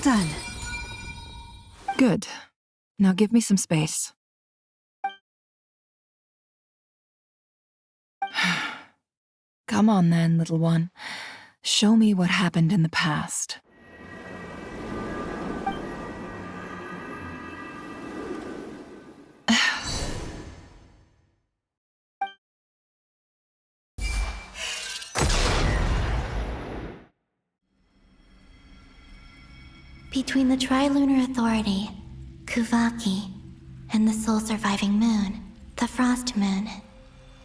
Well done. Good. Now give me some space. Come on then, little one. Show me what happened in the past. Between the Trilunar Authority, Kuvaki, and the soul-surviving moon, the Frost Moon,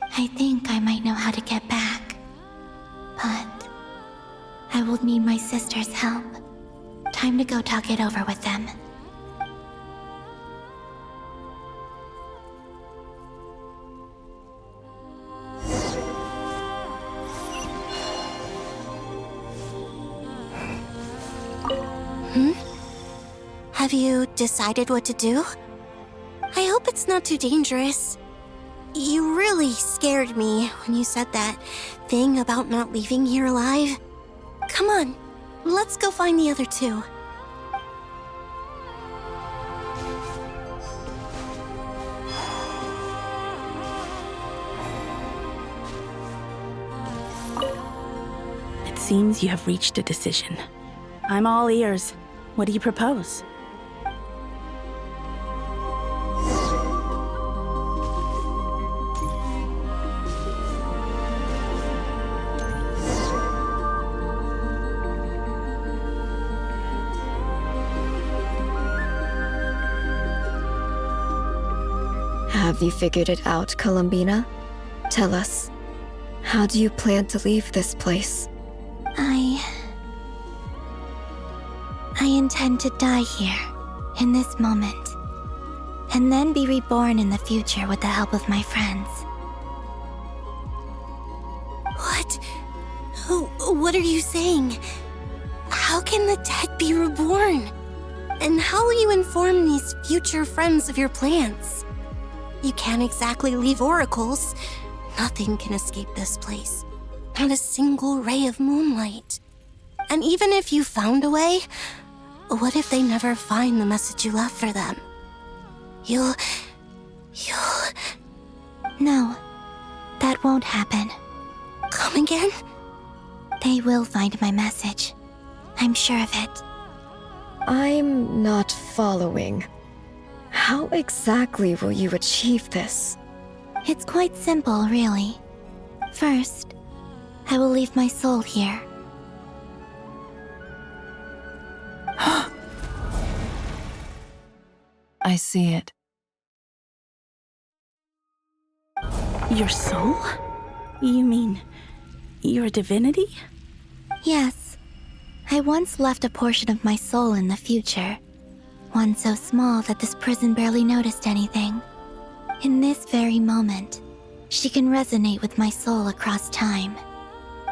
I think I might know how to get back. But I will need my sister's help. Time to go talk it over with them. Have you decided what to do? I hope it's not too dangerous. You really scared me when you said that thing about not leaving here alive. Come on, let's go find the other two. It seems you have reached a decision. I'm all ears. What do you propose? Have you figured it out, Columbina? Tell us, how do you plan to leave this place? I intend to die here, in this moment, and then be reborn in the future with the help of my friends. What? What are you saying? How can the dead be reborn? And how will you inform these future friends of your plans? You can't exactly leave oracles. Nothing can escape this place. Not a single ray of moonlight. And even if you found a way, what if they never find the message you left for them? You'll... No, that won't happen. Come again? They will find my message. I'm sure of it. I'm not following. How exactly will you achieve this? It's quite simple, really. First, I will leave my soul here. I see it. Your soul? You mean you're a divinity? Yes. I once left a portion of my soul in the future. One so small that this prison barely noticed anything. In this very moment, she can resonate with my soul across time.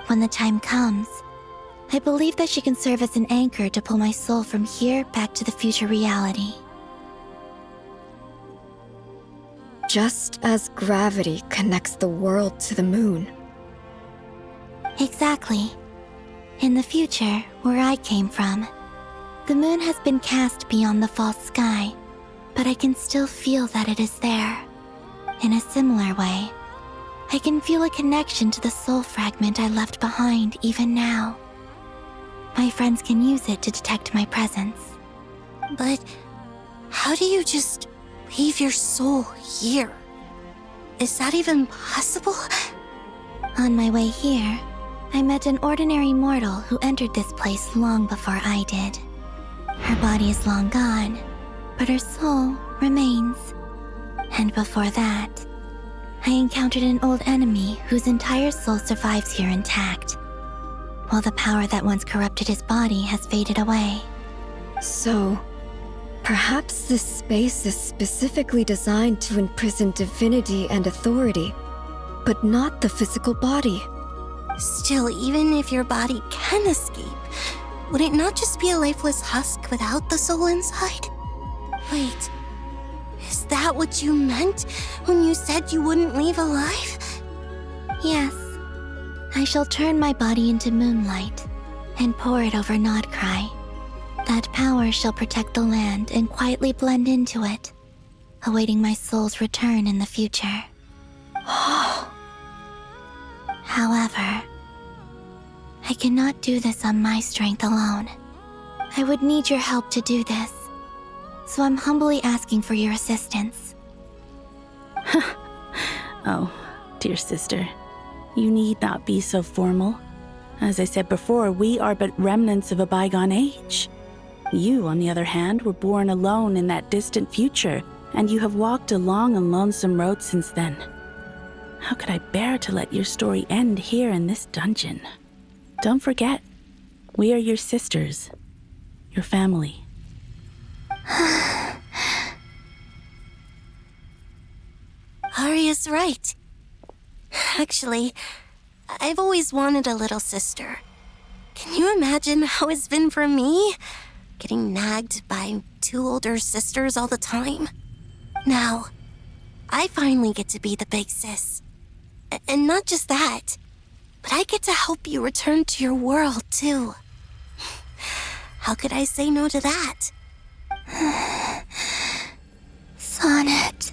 When the time comes, I believe that she can serve as an anchor to pull my soul from here back to the future reality. Just as gravity connects the world to the moon. Exactly. In the future, where I came from, the moon has been cast beyond the false sky, but I can still feel that it is there. In a similar way, I can feel a connection to the soul fragment I left behind even now. My friends can use it to detect my presence. But how do you just leave your soul here? Is that even possible? On my way here, I met an ordinary mortal who entered this place long before I did. Her body is long gone, but her soul remains. And before that, I encountered an old enemy whose entire soul survives here intact, while the power that once corrupted his body has faded away. So, perhaps this space is specifically designed to imprison divinity and authority, but not the physical body. Still, even if your body can escape, would it not just be a lifeless husk without the soul inside? Wait, is that what you meant when you said you wouldn't leave alive? Yes, I shall turn my body into moonlight and pour it over Nod-Krai. That power shall protect the land and quietly blend into it, awaiting my soul's return in the future. However, I cannot do this on my strength alone. I would need your help to do this, so I'm humbly asking for your assistance. Oh, dear sister, you need not be so formal. As I said before, we are but remnants of a bygone age. You, on the other hand, were born alone in that distant future, and you have walked a long and lonesome road since then. How could I bear to let your story end here in this dungeon? Don't forget, we are your sisters, your family. Arya's right. Actually, I've always wanted a little sister. Can you imagine how it's been for me? Getting nagged by 2 older sisters all the time. Now, I finally get to be the big sis. And not just that, but I get to help you return to your world, too. How could I say no to that? Sonnet.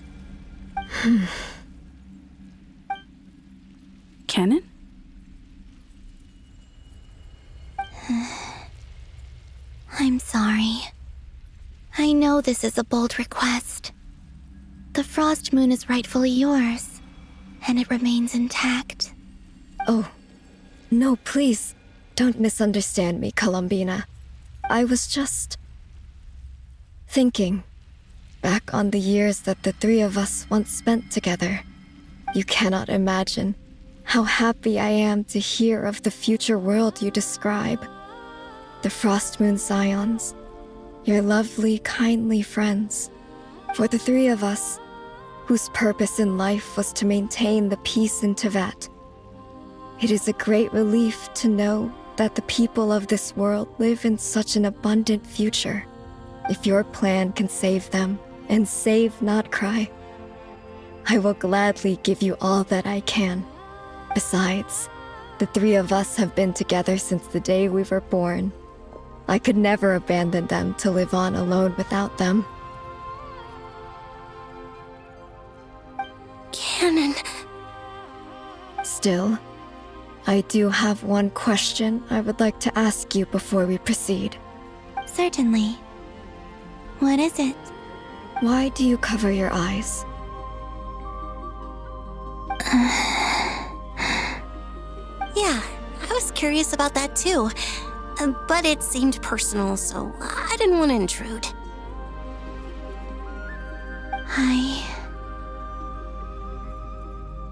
Canon? I'm sorry. I know this is a bold request. The Frost Moon is rightfully yours, and it remains intact. Oh, no, please, don't misunderstand me, Columbina. I was just thinking back on the years that the 3 of us once spent together. You cannot imagine how happy I am to hear of the future world you describe. The Frost Moon Scions, your lovely, kindly friends. For the 3 of us, whose purpose in life was to maintain the peace in Teyvat. It is a great relief to know that the people of this world live in such an abundant future. If your plan can save them and save Nod-Krai, I will gladly give you all that I can. Besides, the 3 of us have been together since the day we were born. I could never abandon them to live on alone without them. Canon. Still, I do have one question I would like to ask you before we proceed. Certainly. What is it? Why do you cover your eyes? Yeah, I was curious about that too. But it seemed personal, so I didn't want to intrude.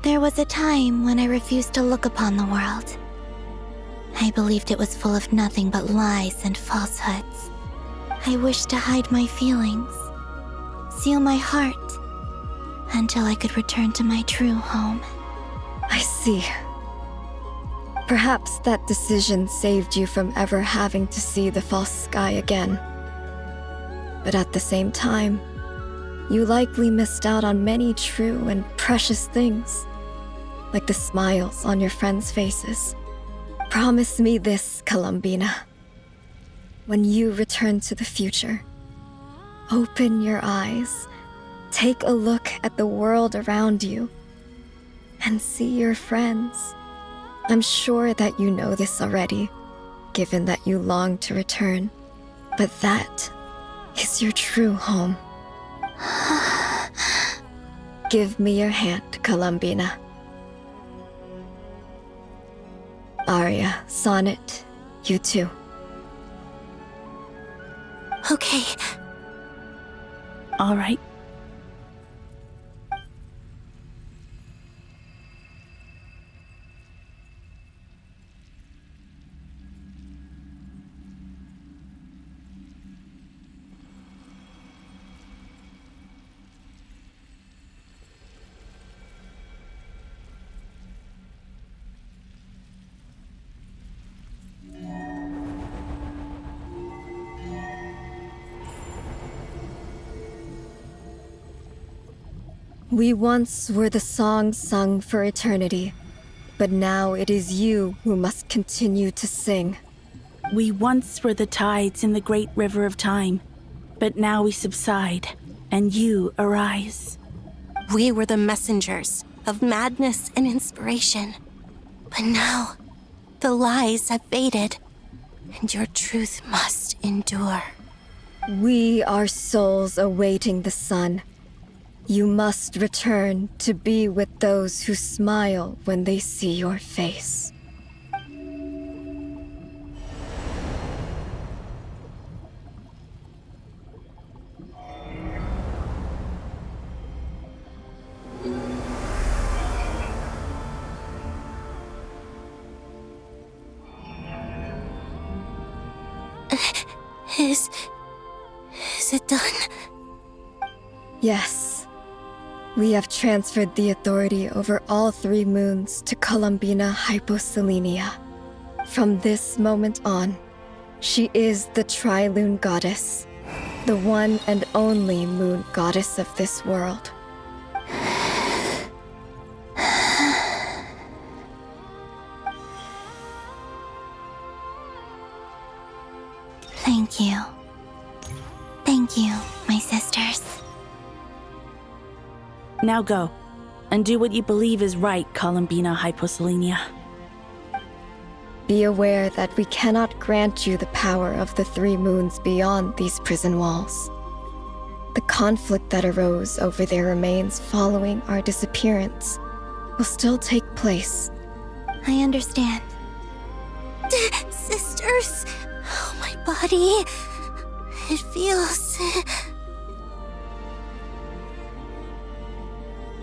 There was a time when I refused to look upon the world. I believed it was full of nothing but lies and falsehoods. I wished to hide my feelings, seal my heart, until I could return to my true home. I see. Perhaps that decision saved you from ever having to see the false sky again. But at the same time, you likely missed out on many true and precious things, like the smiles on your friends' faces. Promise me this, Columbina. When you return to the future, open your eyes, take a look at the world around you, and see your friends. I'm sure that you know this already, given that you long to return, but that is your true home. Give me your hand, Columbina. Arya, Sonnet, you too. Okay. All right. We once were the songs sung for eternity, but now it is you who must continue to sing. We once were the tides in the great river of time, but now we subside, and you arise. We were the messengers of madness and inspiration. But now, the lies have faded, and your truth must endure. We are souls awaiting the sun. You must return to be with those who smile when they see your face. Is it done? Yes. We have transferred the authority over all 3 moons to Columbina Hyposelenia. From this moment on, she is the Tri-Lune Goddess, the one and only moon goddess of this world. Thank you. Thank you, my sisters. Now go, and do what you believe is right, Columbina Hyposelenia. Be aware that we cannot grant you the power of the 3 moons beyond these prison walls. The conflict that arose over their remains following our disappearance will still take place. I understand. Sisters, oh, my body. It feels...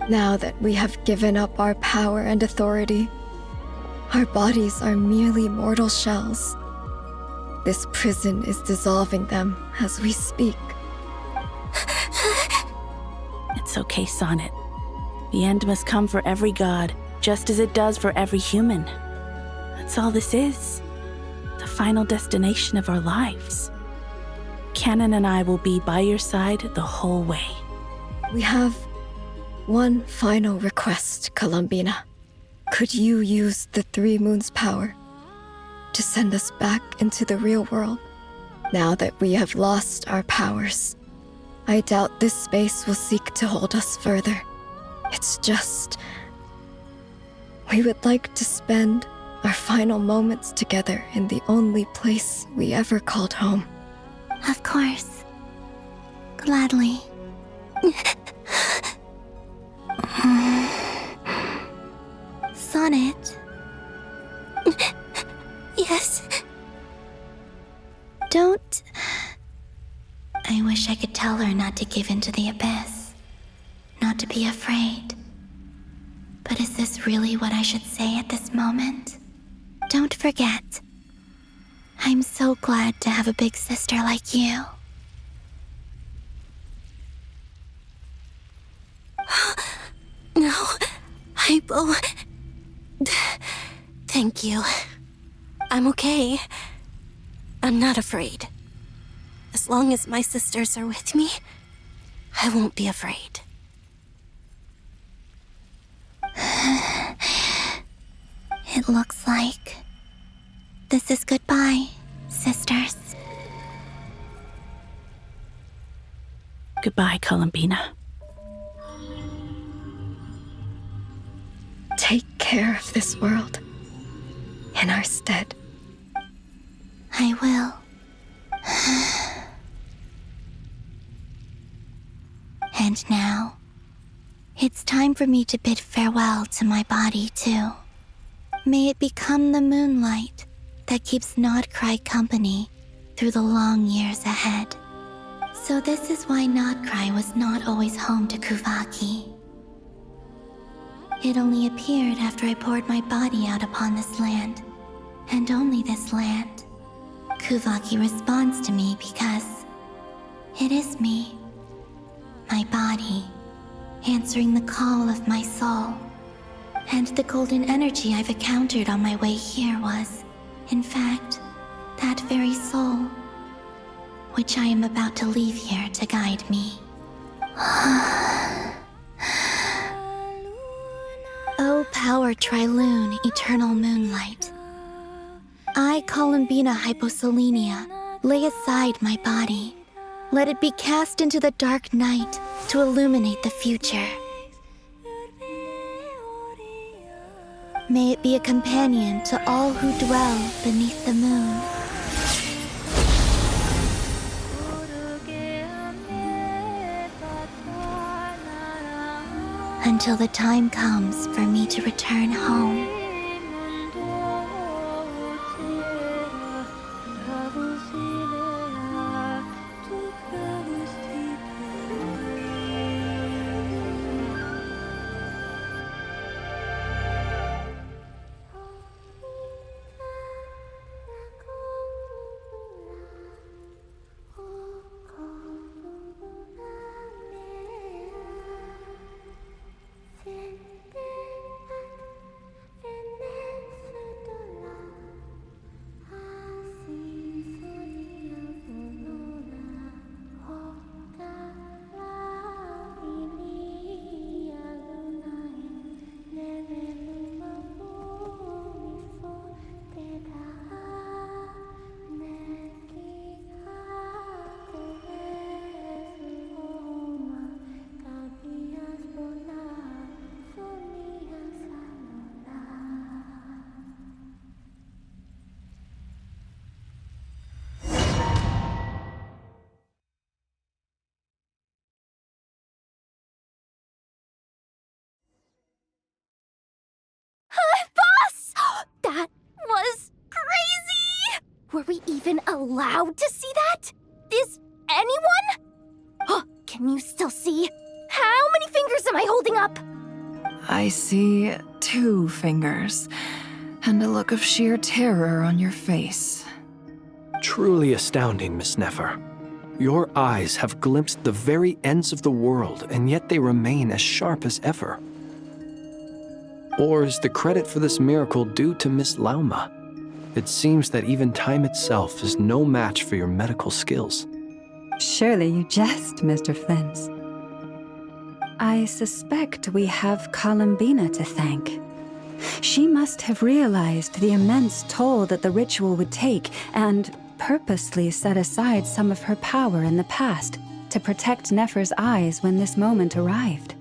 Now that we have given up our power and authority, our bodies are merely mortal shells. This prison is dissolving them as we speak. It's okay, Sonnet. The end must come for every god, just as it does for every human. That's all this is. The final destination of our lives. Canon and I will be by your side the whole way. We have one final request, Columbina. Could you use the 3 moons' power to send us back into the real world? Now that we have lost our powers, I doubt this space will seek to hold us further. It's just... we would like to spend our final moments together in the only place we ever called home. Of course. Gladly. Sonnet. Yes? Don't... I wish I could tell her not to give in to the abyss. Not to be afraid. But is this really what I should say at this moment? Don't forget. I'm so glad to have a big sister like you. No, Hypo. Thank you. I'm okay. I'm not afraid. As long as my sisters are with me, I won't be afraid. It looks like this is goodbye, sisters. Goodbye, Columbina. Take care of this world in our stead. I will. And now, it's time for me to bid farewell to my body, too. May it become the moonlight that keeps Nod-Krai company through the long years ahead. So this is why Nod-Krai was not always home to Kuvaki. It only appeared after I poured my body out upon this land, and only this land. Kuvaki responds to me because it is me, my body, answering the call of my soul. And the golden energy I've encountered on my way here was, in fact, that very soul, which I am about to leave here to guide me. O power Tri-Lune, eternal moonlight. I, Columbina Hyposolenia, lay aside my body. Let it be cast into the dark night to illuminate the future. May it be a companion to all who dwell beneath the moon. Until the time comes for me to return home. That was crazy! Were we even allowed to see that? Is anyone? Can you still see? How many fingers am I holding up? I see 2 fingers, and a look of sheer terror on your face. Truly astounding, Miss Nefer. Your eyes have glimpsed the very ends of the world, and yet they remain as sharp as ever. Or is the credit for this miracle due to Miss Lauma? It seems that even time itself is no match for your medical skills. Surely you jest, Mr. Flint. I suspect we have Columbina to thank. She must have realized the immense toll that the ritual would take and purposely set aside some of her power in the past to protect Nefer's eyes when this moment arrived.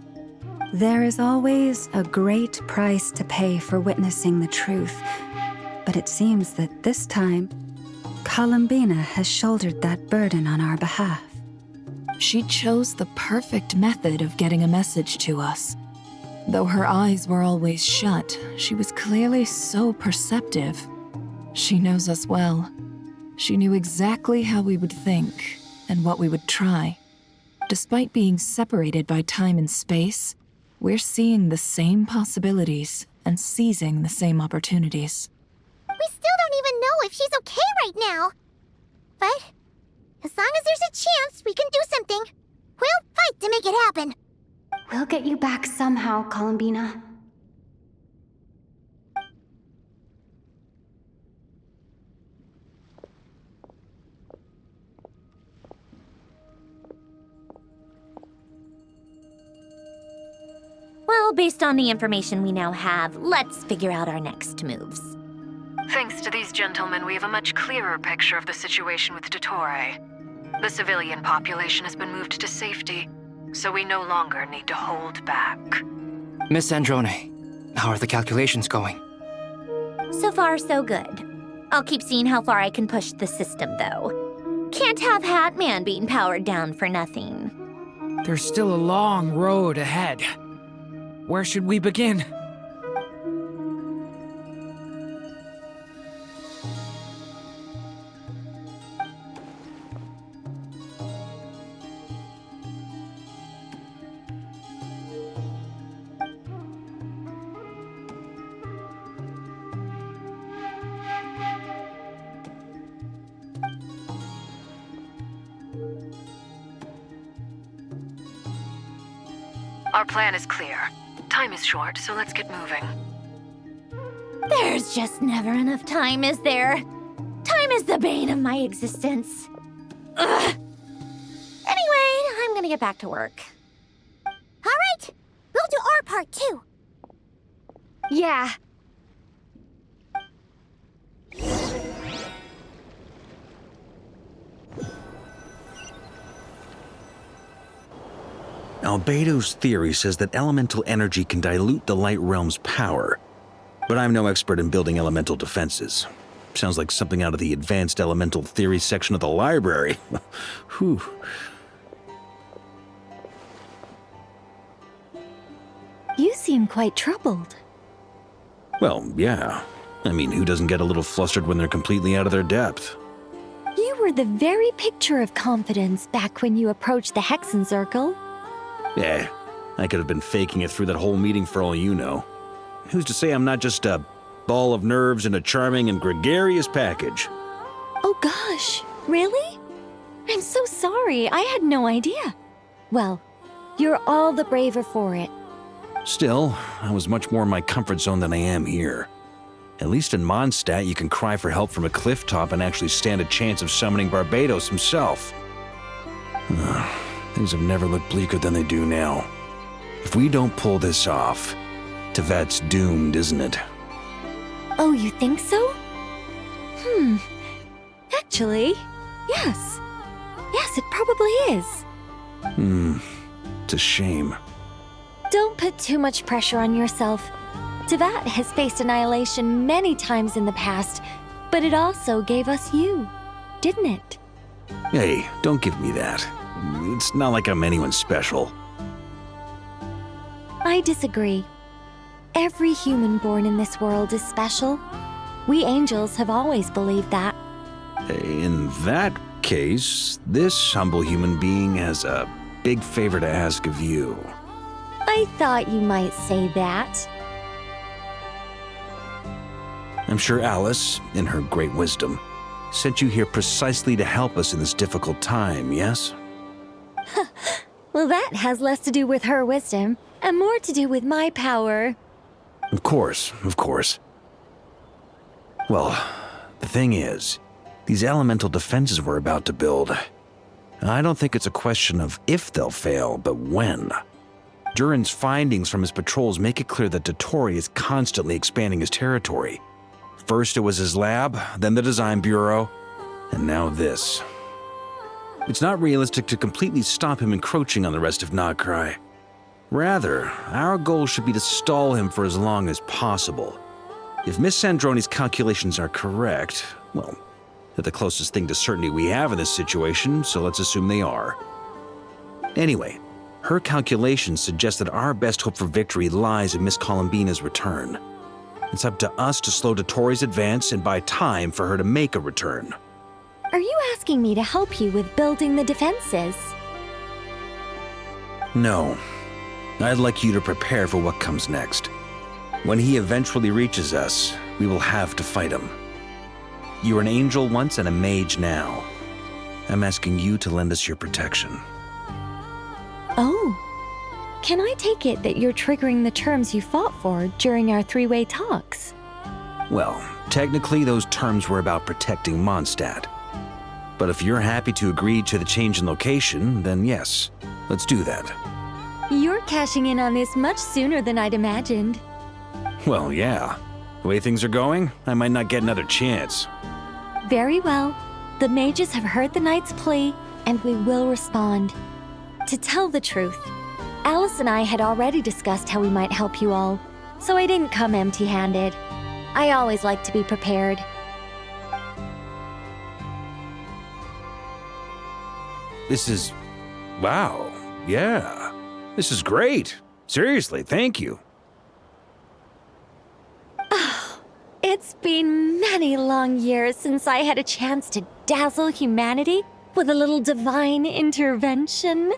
There is always a great price to pay for witnessing the truth, but it seems that this time, Columbina has shouldered that burden on our behalf. She chose the perfect method of getting a message to us. Though her eyes were always shut, she was clearly so perceptive. She knows us well. She knew exactly how we would think and what we would try. Despite being separated by time and space, we're seeing the same possibilities and seizing the same opportunities. We still don't even know if she's okay right now. But as long as there's a chance we can do something, we'll fight to make it happen. We'll get you back somehow, Columbina. Well, based on the information we now have, let's figure out our next moves. Thanks to these gentlemen, we have a much clearer picture of the situation with Dottore. The civilian population has been moved to safety, so we no longer need to hold back. Miss Androne, how are the calculations going? So far, so good. I'll keep seeing how far I can push the system, though. Can't have Hatman being powered down for nothing. There's still a long road ahead. Where should we begin? Our plan is clear. Time is short, so let's get moving. There's just never enough time, is there? Time is the bane of my existence. Ugh. Anyway, I'm gonna get back to work. All right, we'll do our part too. Yeah. Albedo's theory says that elemental energy can dilute the light realm's power, but I'm no expert in building elemental defenses. Sounds like something out of the advanced elemental theory section of the library. Whew. You seem quite troubled. Well, yeah. I mean, who doesn't get a little flustered when they're completely out of their depth? You were the very picture of confidence back when you approached the Hexen Circle. Yeah, I could have been faking it through that whole meeting for all you know. Who's to say I'm not just a ball of nerves in a charming and gregarious package? Oh gosh, really? I'm so sorry, I had no idea. Well, you're all the braver for it. Still, I was much more in my comfort zone than I am here. At least in Mondstadt, you can cry for help from a cliff top and actually stand a chance of summoning Barbados himself. Things have never looked bleaker than they do now. If we don't pull this off, Tevet's doomed, isn't it? Oh, you think so? Actually, yes. Yes, it probably is. It's a shame. Don't put too much pressure on yourself. Tevat has faced annihilation many times in the past, but it also gave us you, didn't it? Hey, don't give me that. It's not like I'm anyone special. I disagree. Every human born in this world is special. We angels have always believed that. In that case, this humble human being has a big favor to ask of you. I thought you might say that. I'm sure Alice, in her great wisdom, sent you here precisely to help us in this difficult time, yes? Well, that has less to do with her wisdom and more to do with my power. Of course, of course. Well, the thing is, these elemental defenses we're about to build, I don't think it's a question of if they'll fail, but when. Durin's findings from his patrols make it clear that Dottore is constantly expanding his territory. First it was his lab, then the design bureau, and now this. It's not realistic to completely stop him encroaching on the rest of Nod-Krai. Rather, our goal should be to stall him for as long as possible. If Miss Sandroni's calculations are correct, well, they're the closest thing to certainty we have in this situation, so let's assume they are. Anyway, her calculations suggest that our best hope for victory lies in Miss Columbina's return. It's up to us to slow Dottore's advance and buy time for her to make a return. Are you asking me to help you with building the defenses? No. I'd like you to prepare for what comes next. When he eventually reaches us, we will have to fight him. You were an angel once and a mage now. I'm asking you to lend us your protection. Oh. Can I take it that you're triggering the terms you fought for during our three-way talks? Well, technically those terms were about protecting Mondstadt. But if you're happy to agree to the change in location, then yes, let's do that. You're cashing in on this much sooner than I'd imagined. Well, yeah. The way things are going, I might not get another chance. Very well. The mages have heard the knight's plea, and we will respond. To tell the truth, Alice and I had already discussed how we might help you all, so I didn't come empty-handed. I always like to be prepared. This is... wow. Yeah. This is great. Seriously, thank you. It's been many long years since I had a chance to dazzle humanity with a little divine intervention.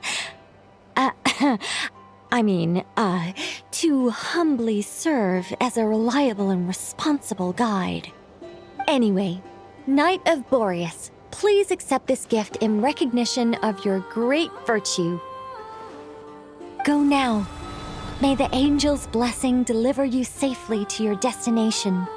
To humbly serve as a reliable and responsible guide. Anyway, Knight of Boreas, please accept this gift in recognition of your great virtue. Go now. May the angel's blessing deliver you safely to your destination.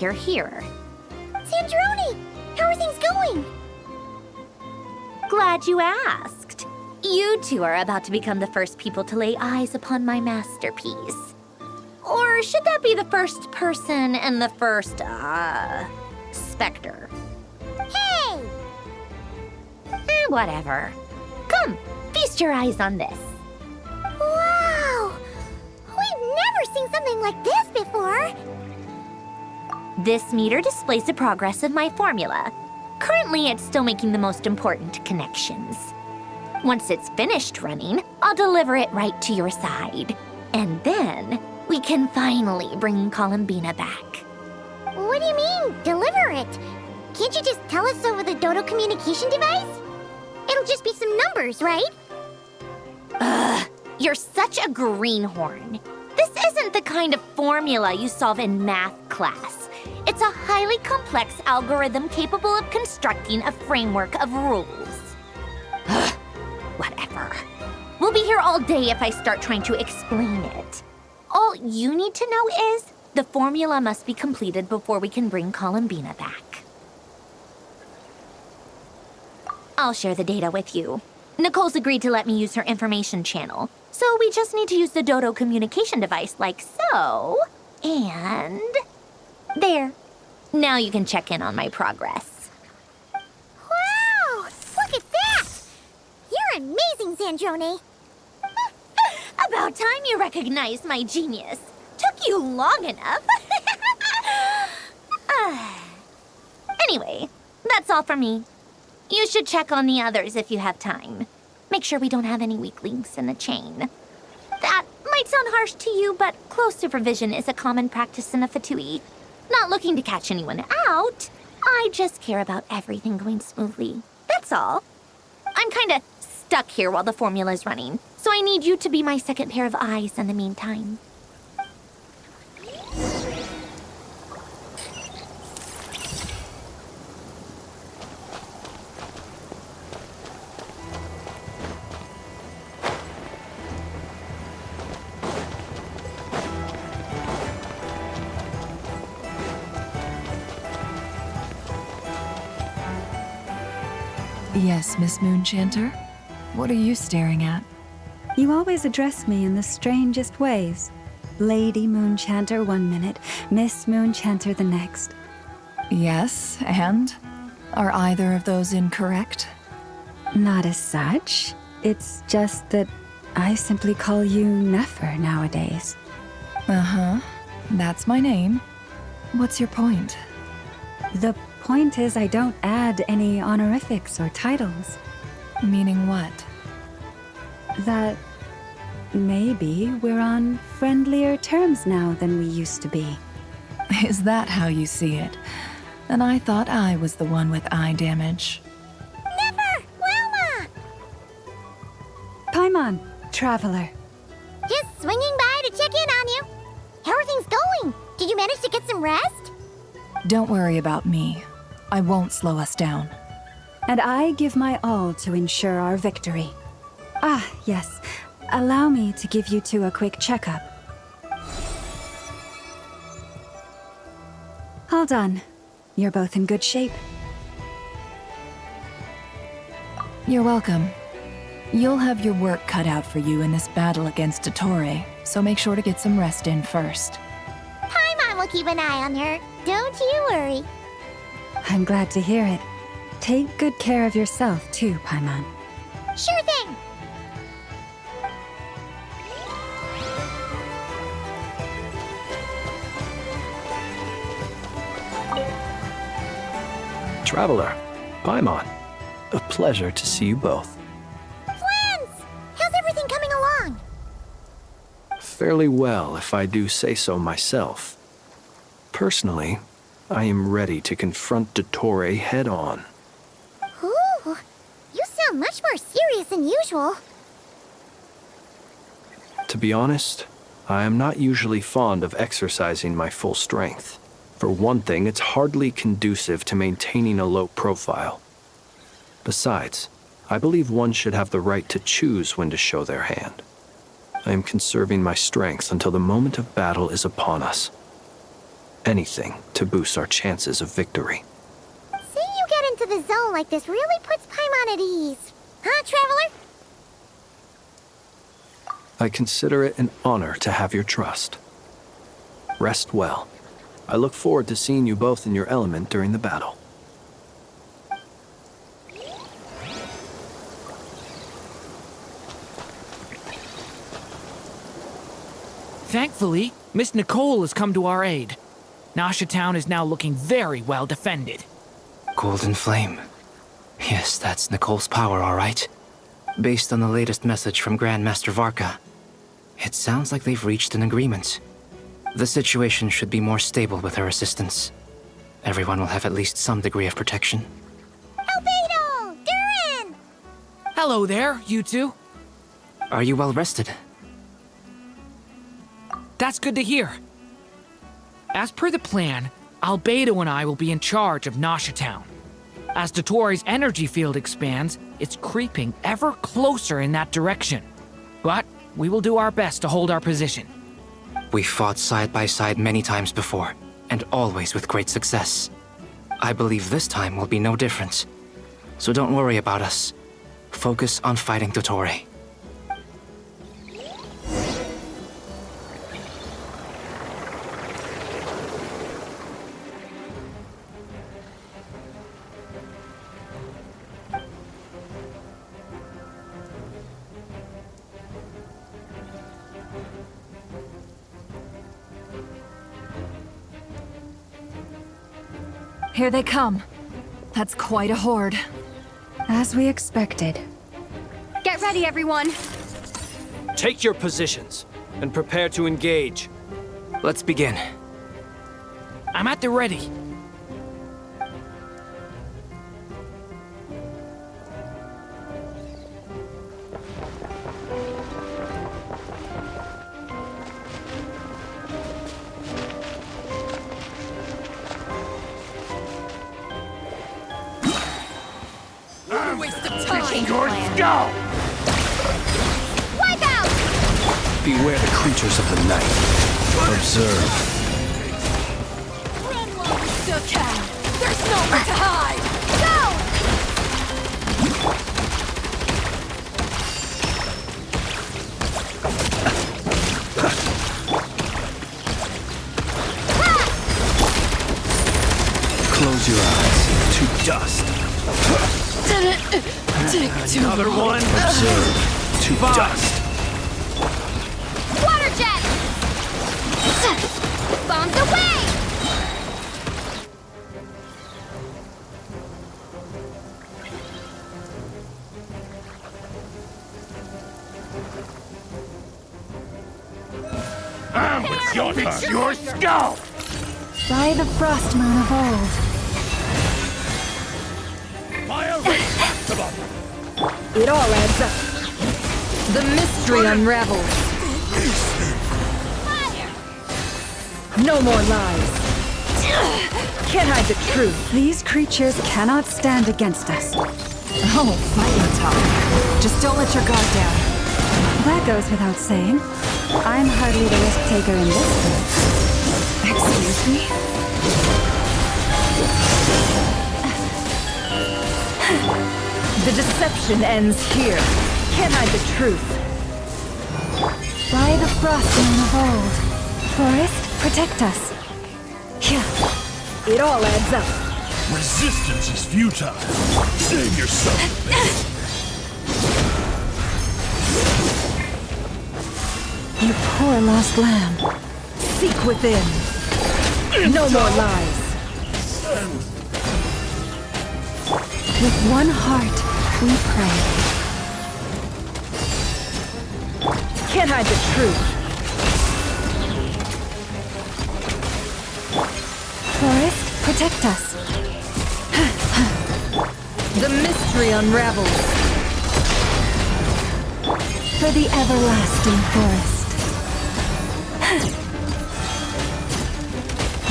You're here. Sandroni! How are doing? Glad you asked. You two are about to become the first people to lay eyes upon my masterpiece. Or should that be the first person and the first, specter? Hey! Whatever. Come, feast your eyes on this. Wow! We've never seen something like this before! This meter displays the progress of my formula. Currently, it's still making the most important connections. Once it's finished running, I'll deliver it right to your side. And then, we can finally bring Columbina back. What do you mean, deliver it? Can't you just tell us over the Dodo communication device? It'll just be some numbers, right? Ugh, you're such a greenhorn. This isn't the kind of formula you solve in math class. It's a highly complex algorithm capable of constructing a framework of rules. Ugh, whatever. We'll be here all day if I start trying to explain it. All you need to know is the formula must be completed before we can bring Columbina back. I'll share the data with you. Nicole's agreed to let me use her information channel, so we just need to use the Dodo communication device like so, and there. Now you can check in on my progress. Wow! Look at that! You're amazing, Zandrone. About time you recognized my genius. Took you long enough. Anyway, that's all for me. You should check on the others if you have time. Make sure we don't have any weak links in the chain. That might sound harsh to you, but close supervision is a common practice in the Fatui. Not looking to catch anyone out. I just care about everything going smoothly. That's all. I'm kinda stuck here while the formula's running, so I need you to be my second pair of eyes in the meantime. Yes, Miss Moonchanter? What are you staring at? You always address me in the strangest ways. Lady Moonchanter 1 minute, Miss Moonchanter the next. Yes, and? Are either of those incorrect? Not as such. It's just that I simply call you Nefer nowadays. Uh-huh. That's my name. What's your point? The point is I don't add any honorifics or titles. Meaning what? That maybe we're on friendlier terms now than we used to be. Is that how you see it? And I thought I was the one with eye damage. Never! Wilma! Paimon, traveler. Just swinging by to check in on you. How are things going? Did you manage to get some rest? Don't worry about me. I won't slow us down. And I give my all to ensure our victory. Ah, yes. Allow me to give you two a quick checkup. All done. You're both in good shape. You're welcome. You'll have your work cut out for you in this battle against Dottore, so make sure to get some rest in first. Paimon will keep an eye on her. Don't you worry. I'm glad to hear it. Take good care of yourself, too, Paimon. Sure thing. Traveler, Paimon, a pleasure to see you both. Friends! How's everything coming along? Fairly well, if I do say so myself. Personally, I am ready to confront Dottore head-on. Ooh, you sound much more serious than usual. To be honest, I am not usually fond of exercising my full strength. For one thing, it's hardly conducive to maintaining a low profile. Besides, I believe one should have the right to choose when to show their hand. I am conserving my strength until the moment of battle is upon us. Anything to boost our chances of victory. Say you get into the zone like this really puts Paimon at ease. Huh, Traveler? I consider it an honor to have your trust. Rest well. I look forward to seeing you both in your element during the battle. Thankfully, Miss Nicole has come to our aid. Nasha Town is now looking very well defended. Golden Flame. Yes, that's Nicole's power, all right. Based on the latest message from Grandmaster Varka, it sounds like they've reached an agreement. The situation should be more stable with her assistance. Everyone will have at least some degree of protection. Albedo! Durin! Hello there, you two. Are you well rested? That's good to hear. As per the plan, Albedo and I will be in charge of Nasha Town. As Dottoro's energy field expands, it's creeping ever closer in that direction. But we will do our best to hold our position. We fought side by side many times before, and always with great success. I believe this time will be no different. So don't worry about us. Focus on fighting Dottore. Here they come. That's quite a horde. As we expected. Get ready, everyone. Take your positions and prepare to engage. Let's begin. I'm at the ready. Beware the creatures of the night. Observe. Run while we still can! There's nowhere to hide! Close your eyes. To dust. Another one. Observe. To dust. Water jet! Bombs away! With your turn. Your skull! By the frost moon of old. Fire race maximum! It all adds up. The mystery unravels. No more lies. Can't hide the truth. These creatures cannot stand against us. Oh, fighting talk. Just don't let your guard down. That goes without saying. I'm hardly the risk taker in this group. Excuse me? The deception ends here. Can't hide the truth. By the frost moon of old. Forest, protect us. Yeah, it all adds up. Resistance is futile. Save yourself, baby. You poor lost lamb. Seek within. No more lies. With one heart, we pray. Can't hide the truth. Forest, protect us. The mystery unravels. For the everlasting forest.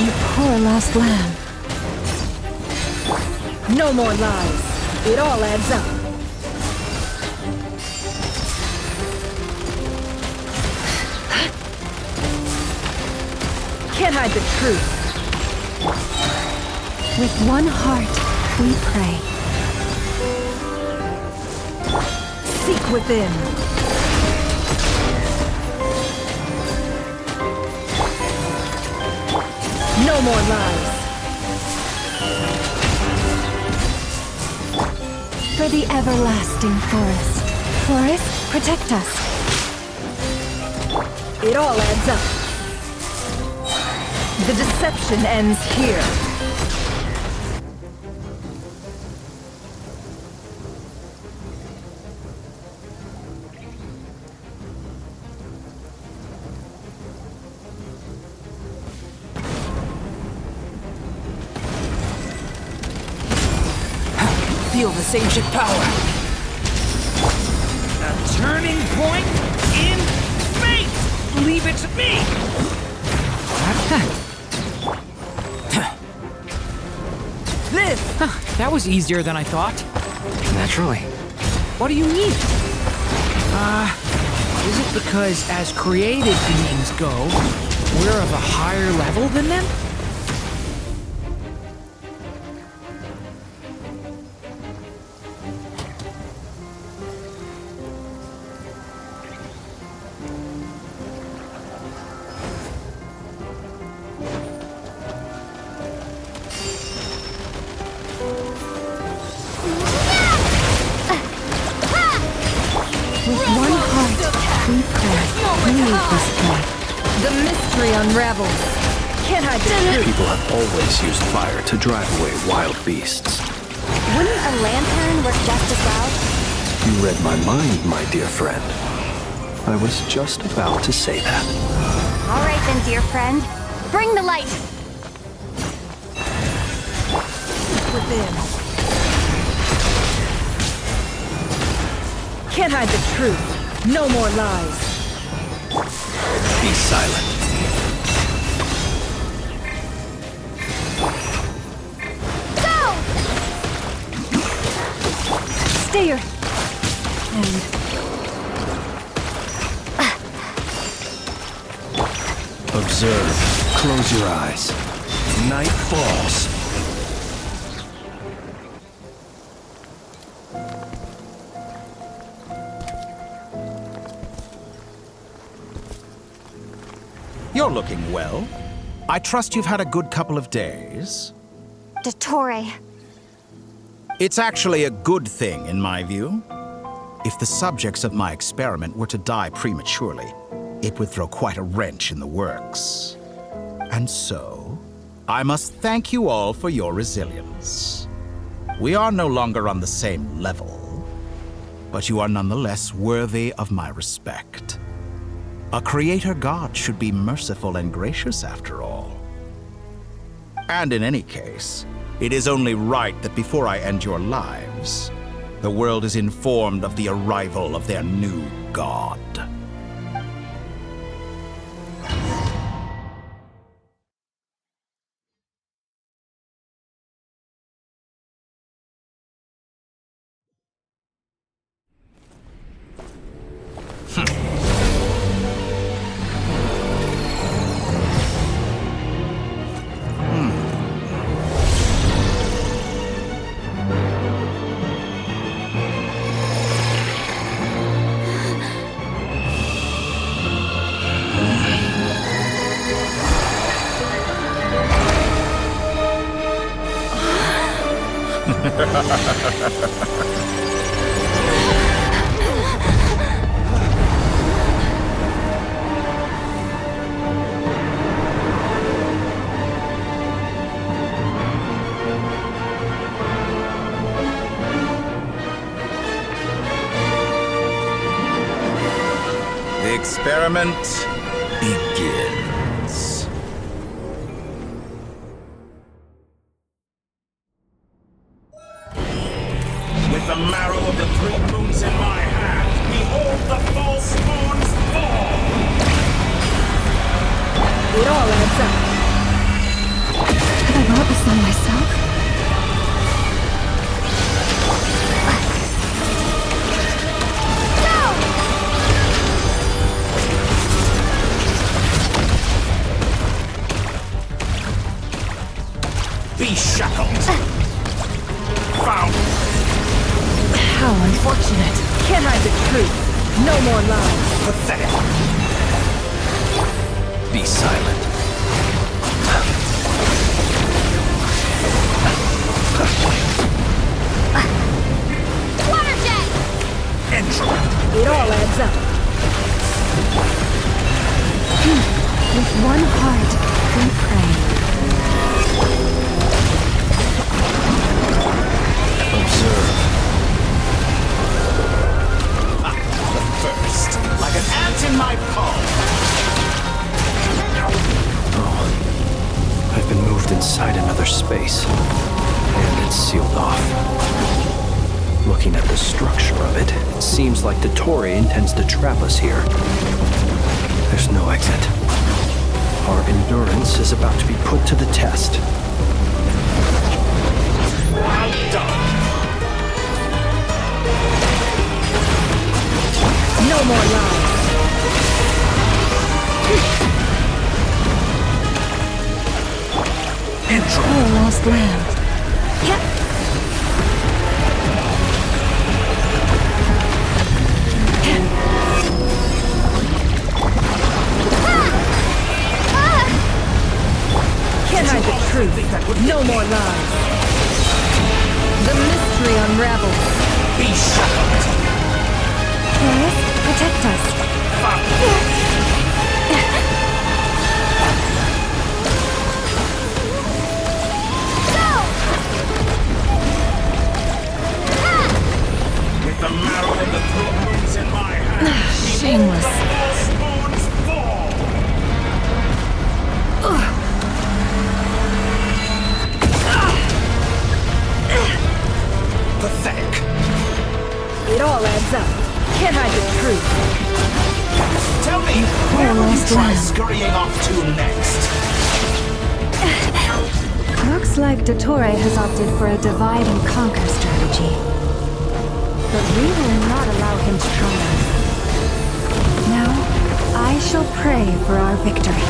You poor lost lamb. No more lies. It all adds up. Can't hide the truth. With one heart, we pray. Seek within. No more lies. For the everlasting forest. Forest, protect us. It all adds up. The deception ends here. Feel this ancient power. A turning point in fate! Leave it to me! This! That was easier than I thought. Naturally. What do you mean? Is it because as created beings go, we're of a higher level than them? The mystery unravels. Can't hide the truth. People have always used fire to drive away wild beasts. Wouldn't a lantern work just as well? You read my mind, my dear friend. I was just about to say that. All right then, dear friend. Bring the light. Within. Can't hide the truth. No more lies. Be silent. Go! Stay your... And... Observe. Close your eyes. Night falls. You're looking well. I trust you've had a good couple of days. Dottore. It's actually a good thing, in my view. If the subjects of my experiment were to die prematurely, it would throw quite a wrench in the works. And so, I must thank you all for your resilience. We are no longer on the same level, but you are nonetheless worthy of my respect. A creator god should be merciful and gracious after all. And in any case, it is only right that before I end your lives, the world is informed of the arrival of their new god. The experiment begins. With the marrow of the 3 moons in my hand, behold the false spawns fall! It all adds up. Have I brought this on myself? Be shackled! Found! How unfortunate. Can't hide the truth. No more lies. Pathetic! Be silent. Water jet! Intro! It all adds up. With one heart, we pray. Observe. First, like an ant in my palm. Oh, I've been moved inside another space, and it's sealed off. Looking at the structure of it, it seems like Dottore intends to trap us here. There's no exit. Our endurance is about to be put to the test. Well done! No more lies. Intro! Oh, lost land. Yep. Can't hide the truth. No more lies. The mystery unravels. Be shocked! Forest, protect us. With the marrow of the thrones in my hand, Shameless. Spawn's fall! Pathetic. It all adds up. Can't hide the truth. Tell me, where will you try scurrying off to next? Looks like Dottore has opted for a divide and conquer strategy. But we will not allow him to triumph. Now, I shall pray for our victory.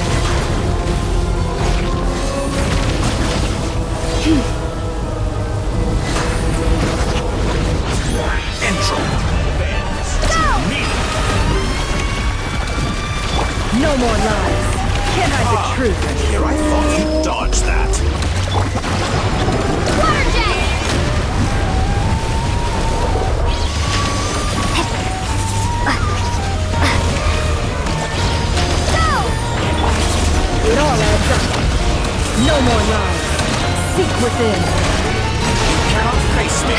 Intro! No more lies. Can't hide the truth. And here I thought you'd dodge that. Water jet! It all adds up. No more lies. Seek within. You cannot face me.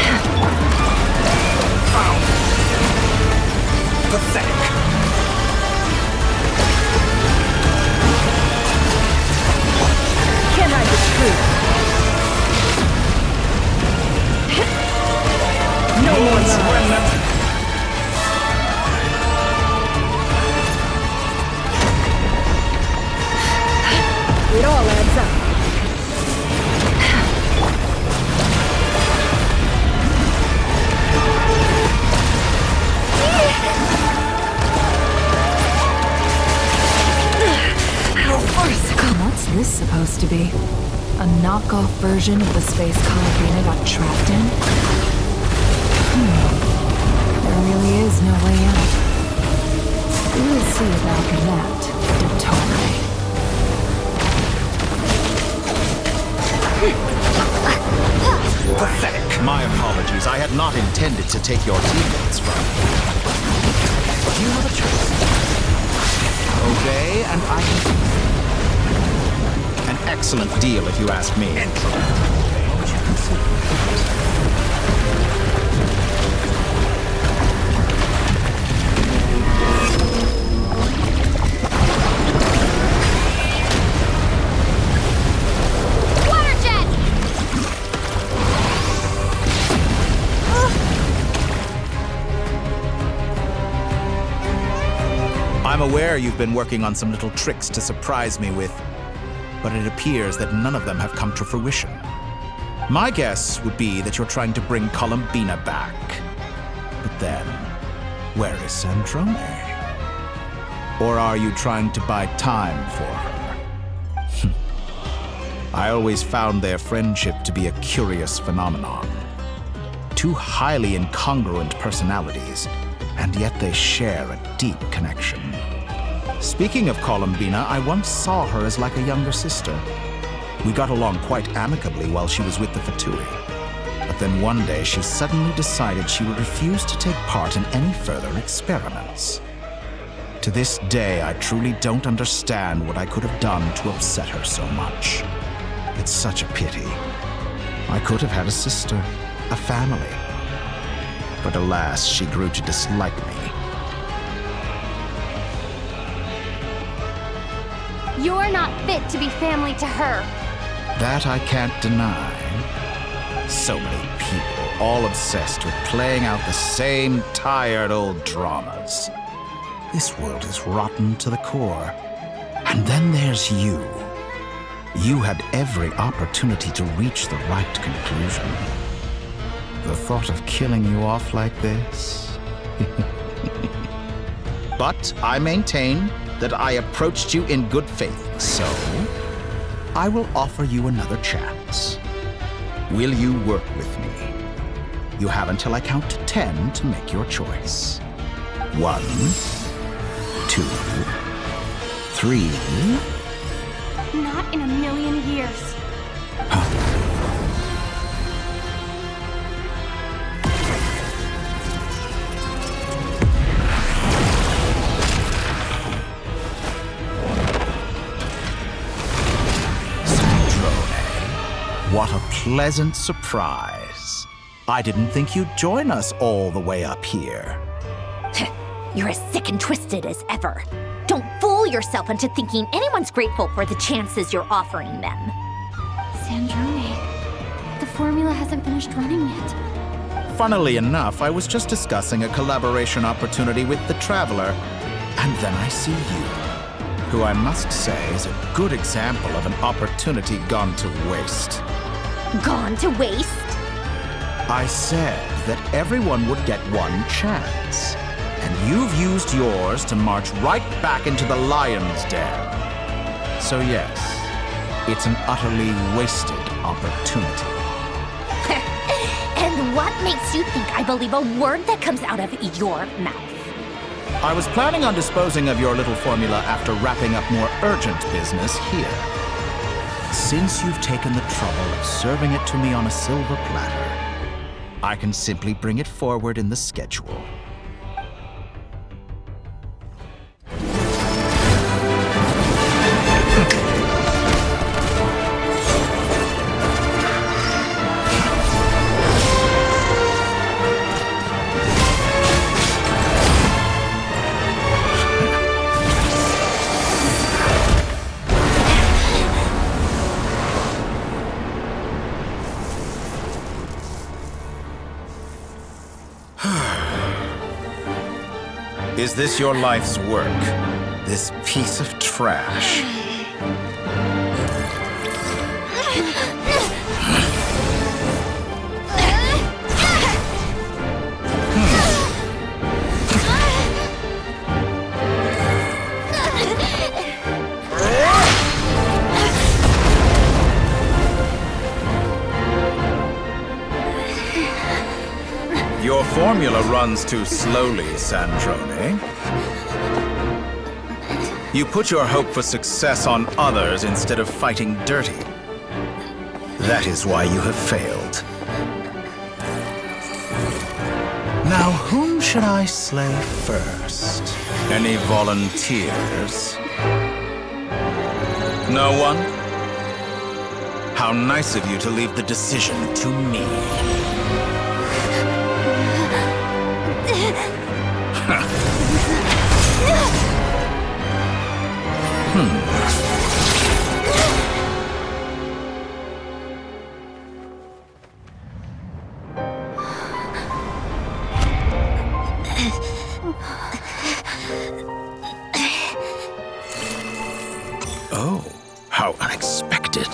Found. Pathetic. Can't hide the truth. No more lies. It all adds up. How farcical. What's this supposed to be? A knockoff version of the space Colibina got trapped in? There really is no way out. We'll see about that, Dottore. Pathetic. My apologies. I had not intended to take your teammates from you. But you have a choice. Obey and I can... An excellent deal if you ask me. Water jet! I'm aware you've been working on some little tricks to surprise me with, but it appears that none of them have come to fruition. My guess would be that you're trying to bring Columbina back. But then, where is Sandrone? Or are you trying to buy time for her? I always found their friendship to be a curious phenomenon. two highly incongruent personalities, and yet they share a deep connection. Speaking of Columbina, I once saw her as like a younger sister. We got along quite amicably while she was with the Fatui. But then one day she suddenly decided she would refuse to take part in any further experiments. To this day, I truly don't understand what I could have done to upset her so much. It's such a pity. I could have had a sister, a family. But alas, she grew to dislike me. You're not fit to be family to her. That I can't deny. So many people, all obsessed with playing out the same tired old dramas. This world is rotten to the core. And then there's you. You had every opportunity to reach the right conclusion. The thought of killing you off like this? But I maintain that I approached you in good faith, so I will offer you another chance. Will you work with me? You have until I count to 10 to make your choice. 1, 2, 3. Not in a million years. What a pleasant surprise. I didn't think you'd join us all the way up here. You're as sick and twisted as ever. Don't fool yourself into thinking anyone's grateful for the chances you're offering them. Sandrone, the formula hasn't finished running yet. Funnily enough, I was just discussing a collaboration opportunity with the Traveler, and then I see you, who I must say is a good example of an opportunity gone to waste. Gone to waste? I said that everyone would get one chance, and you've used yours to march right back into the lion's den. So yes, it's an utterly wasted opportunity. And what makes you think I believe a word that comes out of your mouth? I was planning on disposing of your little formula after wrapping up more urgent business here. Since you've taken the trouble of serving it to me on a silver platter, I can simply bring it forward in the schedule. Is this your life's work? This piece of trash? Your formula runs too slowly, Sandrone. You put your hope for success on others instead of fighting dirty. That is why you have failed. Now, whom should I slay first? Any volunteers? No one? How nice of you to leave the decision to me. Oh, how unexpected.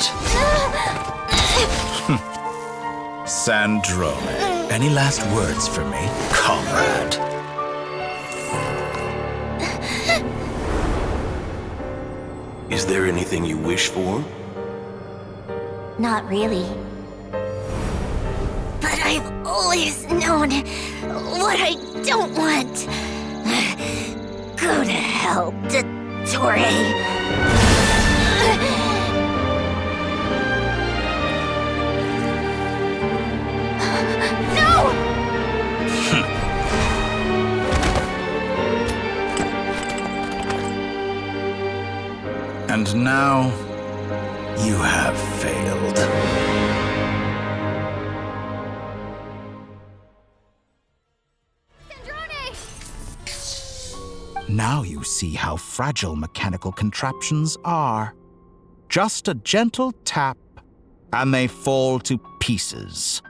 Sandrone, any last words for me, comrade? Is there anything you wish for? Not really. But I've always known what I don't want. Go to hell, Dottore. And now, you have failed. Now you see how fragile mechanical contraptions are. Just a gentle tap, and they fall to pieces.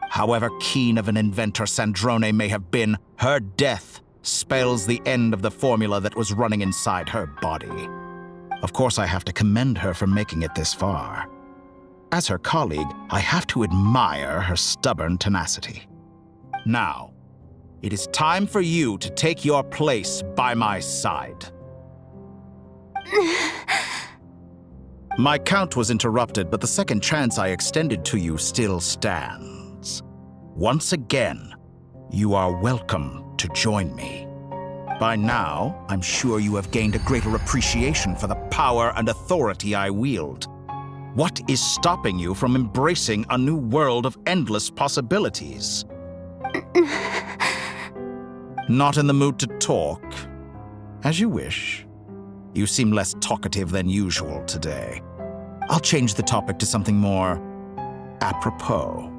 However keen of an inventor Sandrone may have been, her death spells the end of the formula that was running inside her body. Of course, I have to commend her for making it this far. As her colleague, I have to admire her stubborn tenacity. Now, it is time for you to take your place by my side. My count was interrupted, but the second chance I extended to you still stands. Once again, you are welcome to join me. By now, I'm sure you have gained a greater appreciation for the power and authority I wield. What is stopping you from embracing a new world of endless possibilities? Not in the mood to talk? As you wish. You seem less talkative than usual today. I'll change the topic to something more apropos.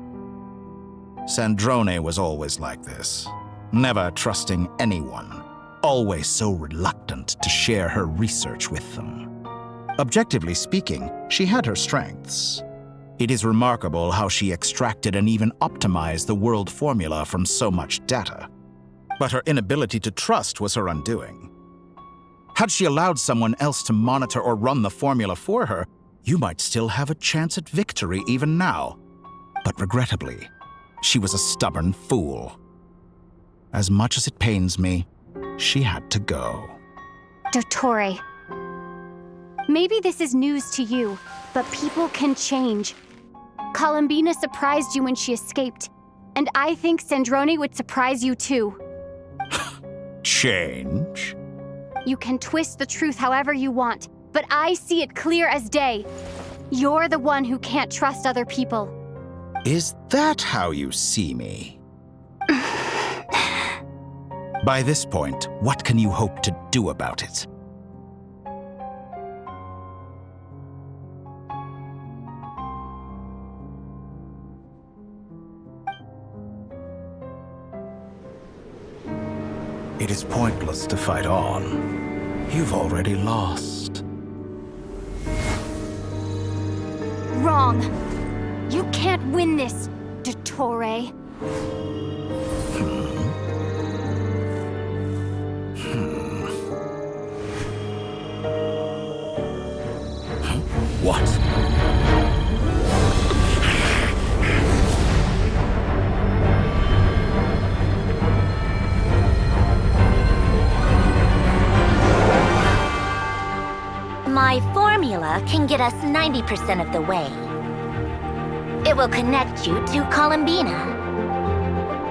Sandrone was always like this, never trusting anyone, always so reluctant to share her research with them. Objectively speaking, she had her strengths. It is remarkable how she extracted and even optimized the world formula from so much data. But her inability to trust was her undoing. Had she allowed someone else to monitor or run the formula for her, you might still have a chance at victory even now. But regrettably, she was a stubborn fool. As much as it pains me, she had to go. Dottore, maybe this is news to you, but people can change. Columbina surprised you when she escaped, and I think Sandrone would surprise you too. Change? You can twist the truth however you want, but I see it clear as day. You're the one who can't trust other people. Is that how you see me? By this point, what can you hope to do about it? It is pointless to fight on. You've already lost. Wrong. You can't win this, Dottore. What? My formula can get us 90% of the way. It will connect you to Columbina.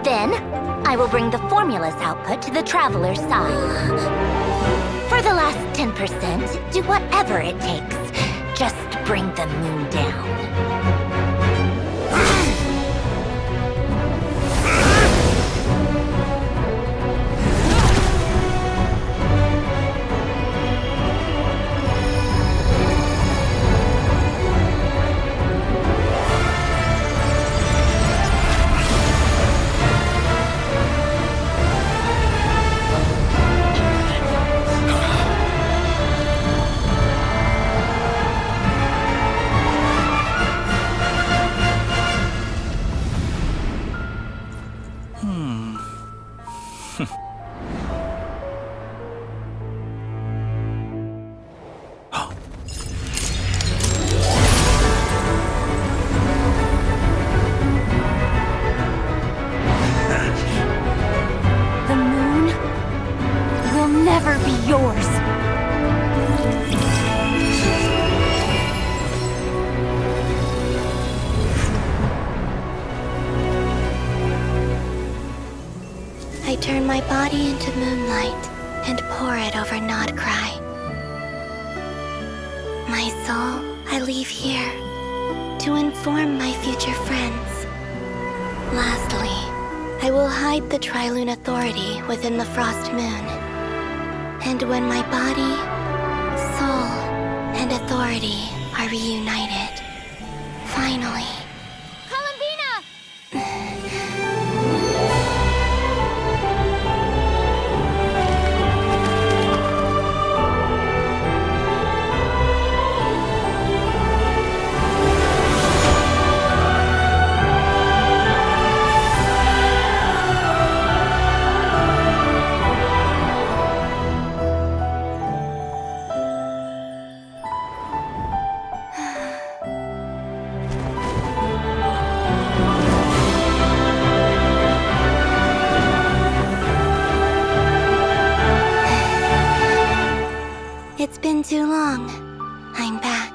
Then, I will bring the formula's output to the Traveler's side. For the last 10%, do whatever it takes. Just bring the moon down. turn my body into moonlight and pour it over Nod-Krai. My soul, I leave here to inform my future friends. Lastly, I will hide the Trilune Authority within the Frost Moon. And when my body, soul, and authority are reunited, finally... It's been too long. I'm back.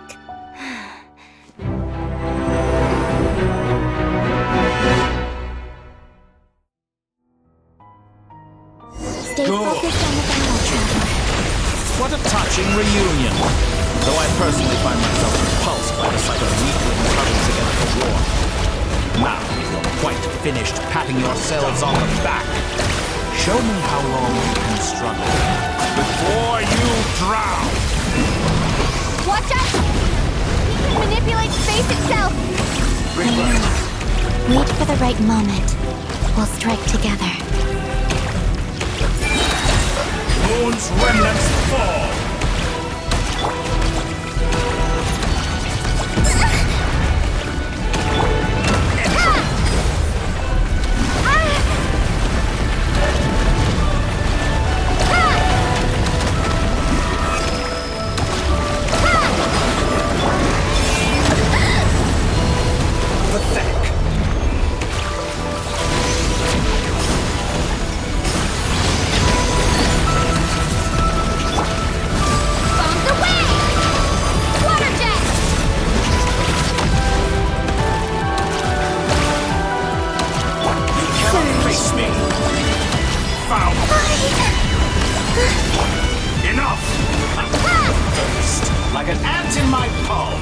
Stay focused on the battle, traveler. What a touching reunion. Though I personally find myself repulsed by the sight of weakling cousins against the war. Now, if you're quite finished patting yourselves on the back, show me how long you can struggle before you drown. Watch out! He can manipulate space itself! Wait for the right moment. We'll strike together. Moon's remnants fall. Like an ant in my palm.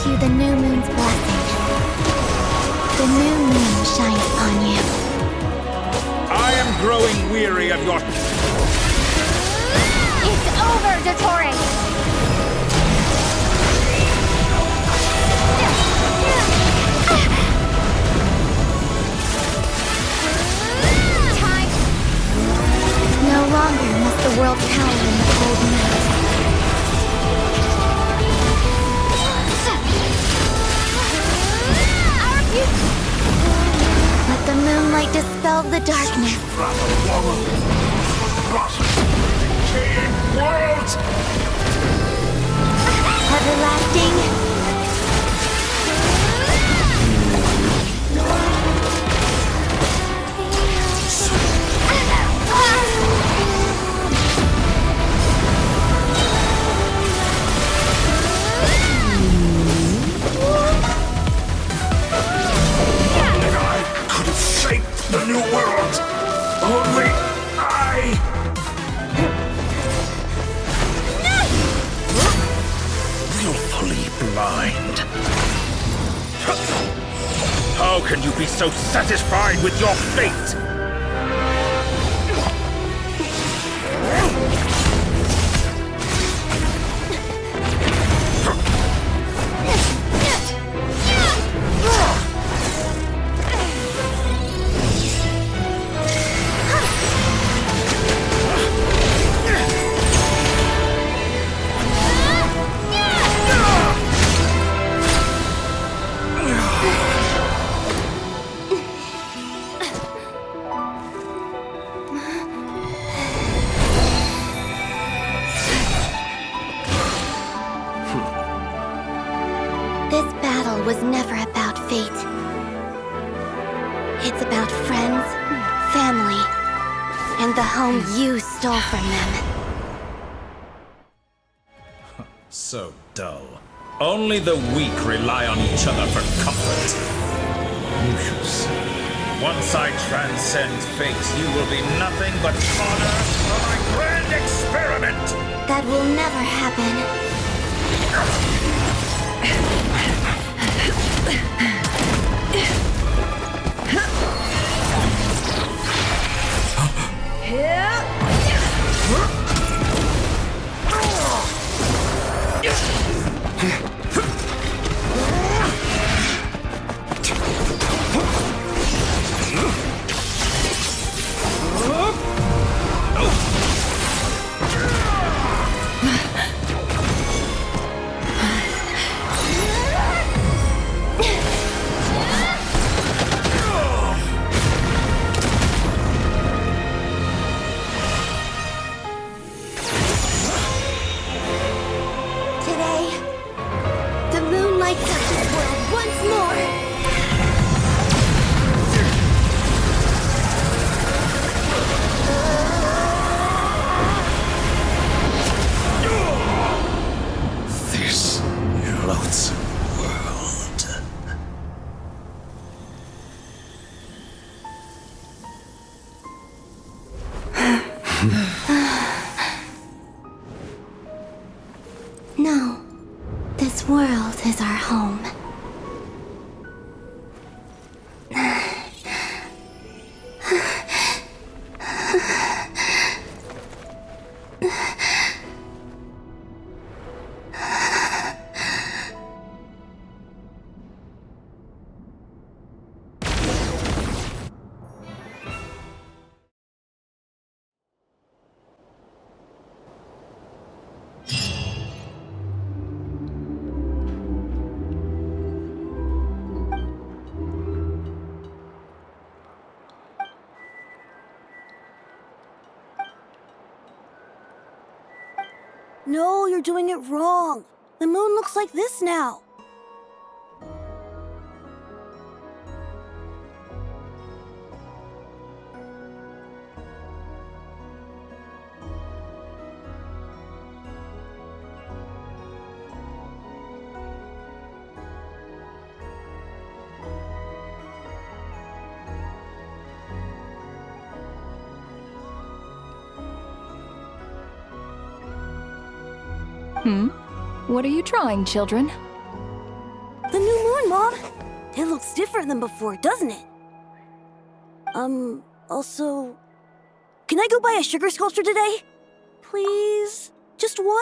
You the new moon's blessing. The new moon shines upon you. I am growing weary of your... It's over, Dottore! Time! No longer must the world cower in the cold night. Let the moonlight dispel the darkness. Everlasting. The new world! Only I... Willfully blind. How can you be so satisfied with your fate? This battle was never about fate. It's about friends, family, and the home you stole from them. So dull. Only the weak rely on each other for comfort. You shall see. Once I transcend fate, you will be nothing but honor for my grand experiment! That will never happen. No, this world is our home. No, you're doing it wrong. The moon looks like this now. What are you drawing, children? The new moon, Mom. It looks different than before, doesn't it? Also... Can I go buy a sugar sculpture today? Please? Just one?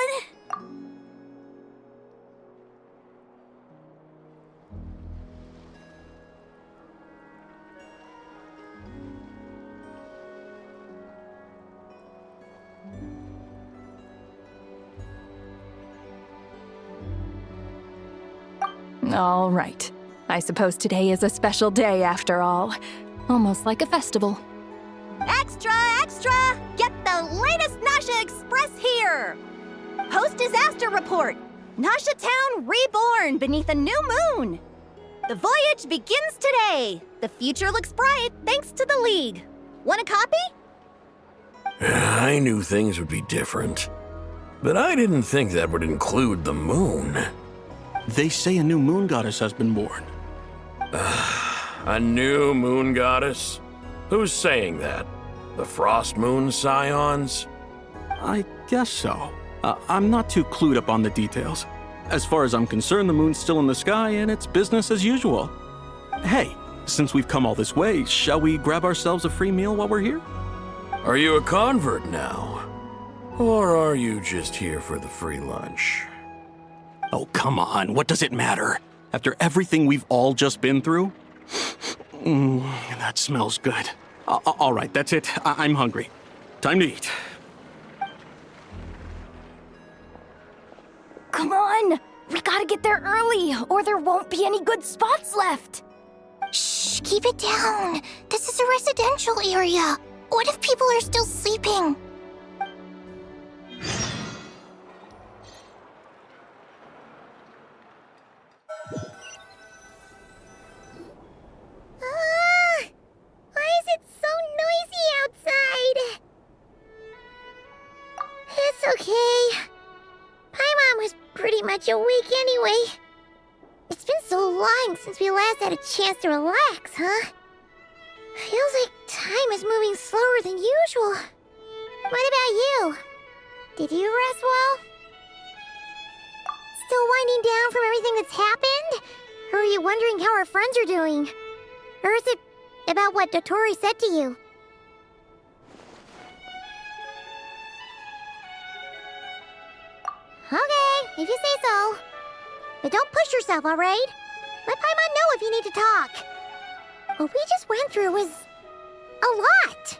All right. I suppose today is a special day after all. Almost like a festival. Extra, extra! Get the latest Nasha Express here! Post-disaster report! Nasha Town reborn beneath a new moon! The voyage begins today! The future looks bright thanks to the League. Want a copy? I knew things would be different, but I didn't think that would include the moon. They say a new moon goddess has been born. A new moon goddess? Who's saying that? The Frost Moon Scions? I guess so. I'm not too clued up on the details. As far as I'm concerned, the moon's still in the sky and it's business as usual. Hey, since we've come all this way, shall we grab ourselves a free meal while we're here? Are you a convert now? Or are you just here for the free lunch? Oh, come on. What does it matter? After everything we've all just been through? That smells good. All right, that's it. I'm hungry. Time to eat. Come on! We gotta get there early, or there won't be any good spots left! Shh, keep it down. This is a residential area. What if people are still sleeping? much a week anyway. It's been so long since we last had a chance to relax, huh? Feels like time is moving slower than usual. What about you? Did you rest well? Still winding down from everything that's happened? Or are you wondering how our friends are doing? Or is it about what Dotori said to you? Okay, if you say so. But don't push yourself, alright? Let Paimon know if you need to talk. What we just went through was a lot.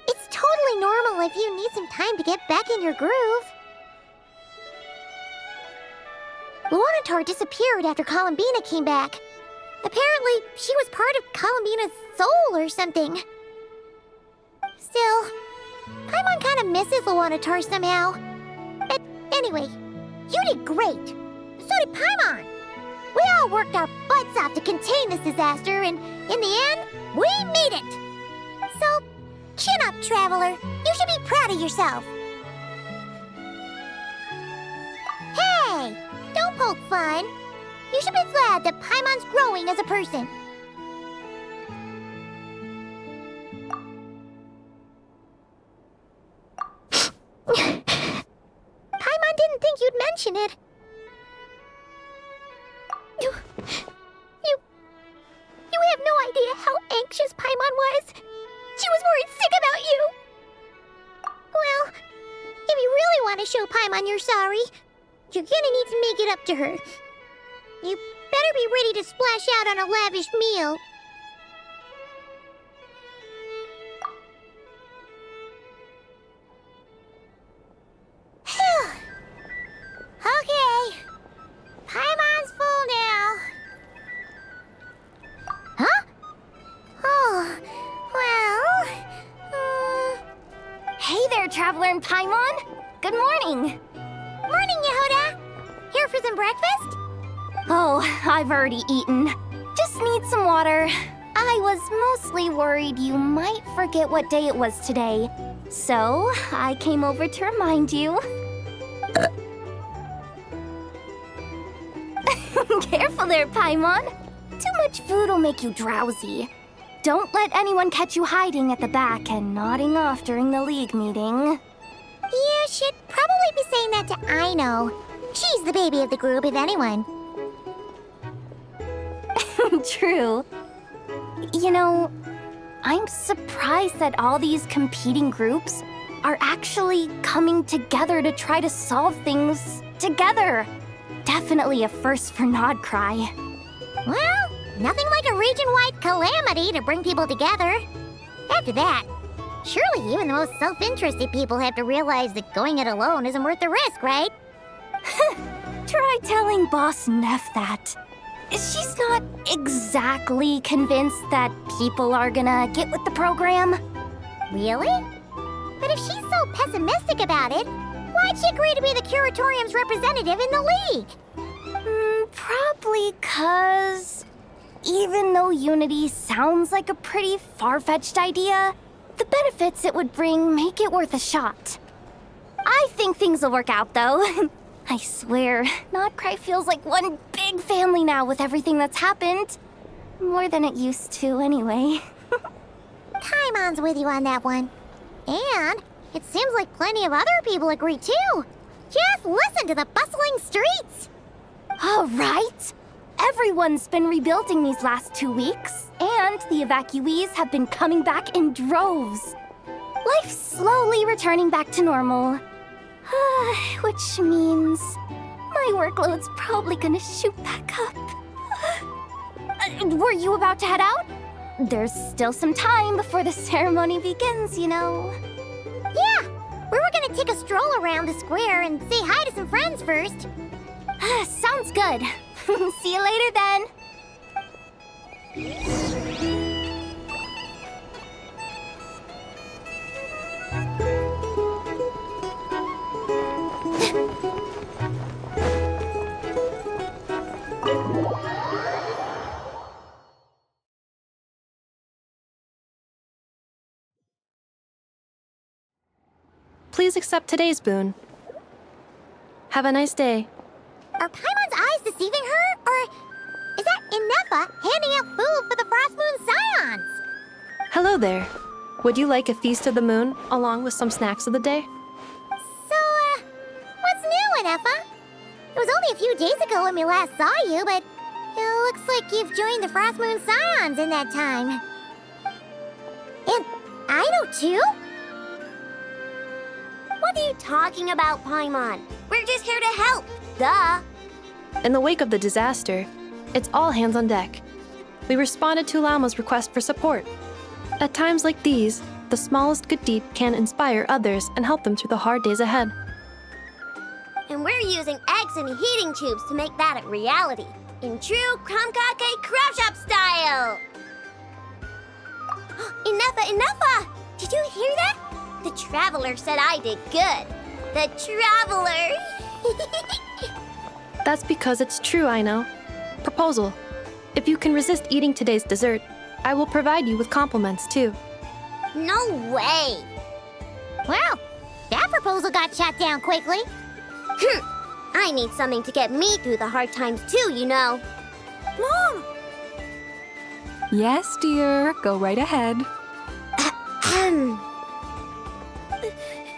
It's totally normal if you need some time to get back in your groove. Luanatar disappeared after Columbina came back. Apparently, she was part of Columbina's soul or something. Still, Paimon kind of misses Luanatar somehow. But anyway, you did great. So did Paimon. We all worked our butts off to contain this disaster, and in the end, we made it. So, chin up, Traveler. You should be proud of yourself. Hey, don't poke fun. You should be glad that Paimon's growing as a person. Paimon didn't think you'd mention it. You have no idea how anxious Paimon was. She was worried sick about you. Well, if you really want to show Paimon you're sorry, you're gonna need to make it up to her. You better be ready to splash out on a lavish meal. Okay. Paimon's full now. Huh? Oh, well... Hey there, Traveler and Paimon. Good morning. Morning, Yehuda. Here for some breakfast? Oh, I've already eaten. Just need some water. I was mostly worried you might forget what day it was today. So, I came over to remind you. Careful there, Paimon. Too much food will make you drowsy. Don't let anyone catch you hiding at the back and nodding off during the league meeting. You should probably be saying that to Aino. She's the baby of the group, if anyone. True. You know, I'm surprised that all these competing groups are actually coming together to try to solve things together. Definitely a first for Nod-Krai. Well, nothing like a region-wide calamity to bring people together. After that, surely even the most self-interested people have to realize that going it alone isn't worth the risk, right? Try telling Boss Neff that. She's not exactly convinced that people are gonna get with the program. Really? But if she's so pessimistic about it, why'd she agree to be the Curatorium's representative in the league? Probably 'cause even though unity sounds like a pretty far-fetched idea, the benefits it would bring make it worth a shot. I think things will work out, though. I swear, Nod-Krai feels like one big family now with everything that's happened. More than it used to, anyway. Paimon's with you on that one. And it seems like plenty of other people agree, too. Just listen to the bustling streets. All right. Everyone's been rebuilding these last 2 weeks, and the evacuees have been coming back in droves. Life's slowly returning back to normal. Which means my workload's probably gonna shoot back up. Were you about to head out? There's still some time before the ceremony begins, you know. Yeah, we were gonna take a stroll around the square and say hi to some friends first. Sounds good. See you later then. Please accept today's boon. Have a nice day. Are Paimon's eyes deceiving her? Or is that Inefa handing out food for the Frost Moon Scions? Hello there. Would you like a feast of the moon, along with some snacks of the day? So, what's new, Inefa? It was only a few days ago when we last saw you, but it looks like you've joined the Frost Moon Scions in that time. And I know too? What are you talking about, Paimon? We're just here to help. Duh. In the wake of the disaster, it's all hands on deck. We responded to Lama's request for support. At times like these, the smallest good deed can inspire others and help them through the hard days ahead. And we're using eggs and heating tubes to make that a reality. In true Krumkake craft shop style! Inefa! Did you hear that? The Traveler said I did good. The Traveler! That's because it's true, I know. Proposal. If you can resist eating today's dessert, I will provide you with compliments, too. No way! Well, that proposal got shot down quickly. I need something to get me through the hard times, too, you know. Mom! Yes, dear. Go right ahead.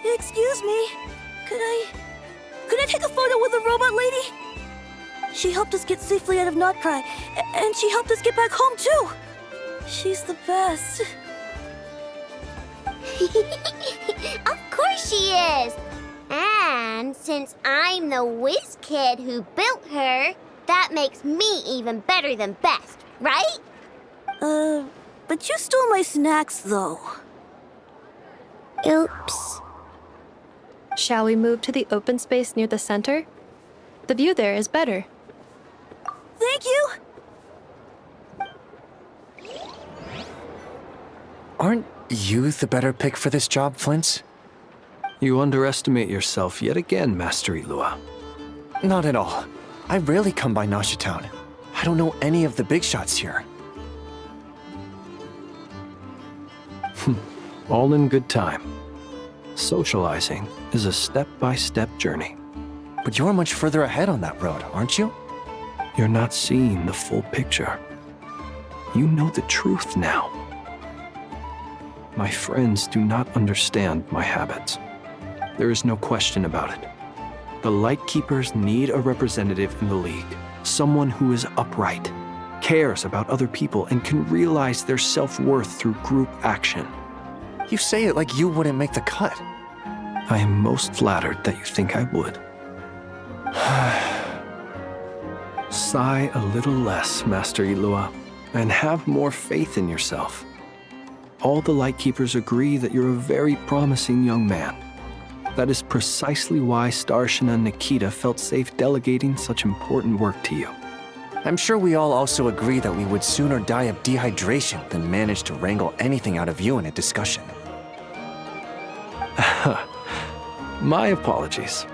Excuse me. Could I take a photo with the robot lady? She helped us get safely out of Nod-Krai, and she helped us get back home, too. She's the best. Of course she is! And since I'm the whiz kid who built her, that makes me even better than best, right? But you stole my snacks, though. Oops. Shall we move to the open space near the center? The view there is better. Thank you! Aren't you the better pick for this job, Flint? You underestimate yourself yet again, Master Ilua. Not at all. I rarely come by Nashitown. I don't know any of the big shots here. All in good time. Socializing is a step-by-step journey. But you're much further ahead on that road, aren't you? You're not seeing the full picture. You know the truth now. My friends do not understand my habits. There is no question about it. The Lightkeepers need a representative in the League. Someone who is upright, cares about other people, and can realize their self-worth through group action. You say it like you wouldn't make the cut. I am most flattered that you think I would. Sigh a little less, Master Ilua, and have more faith in yourself. All the Lightkeepers agree that you're a very promising young man. That is precisely why Starshina Nikita felt safe delegating such important work to you. I'm sure we all also agree that we would sooner die of dehydration than manage to wrangle anything out of you in a discussion. My apologies.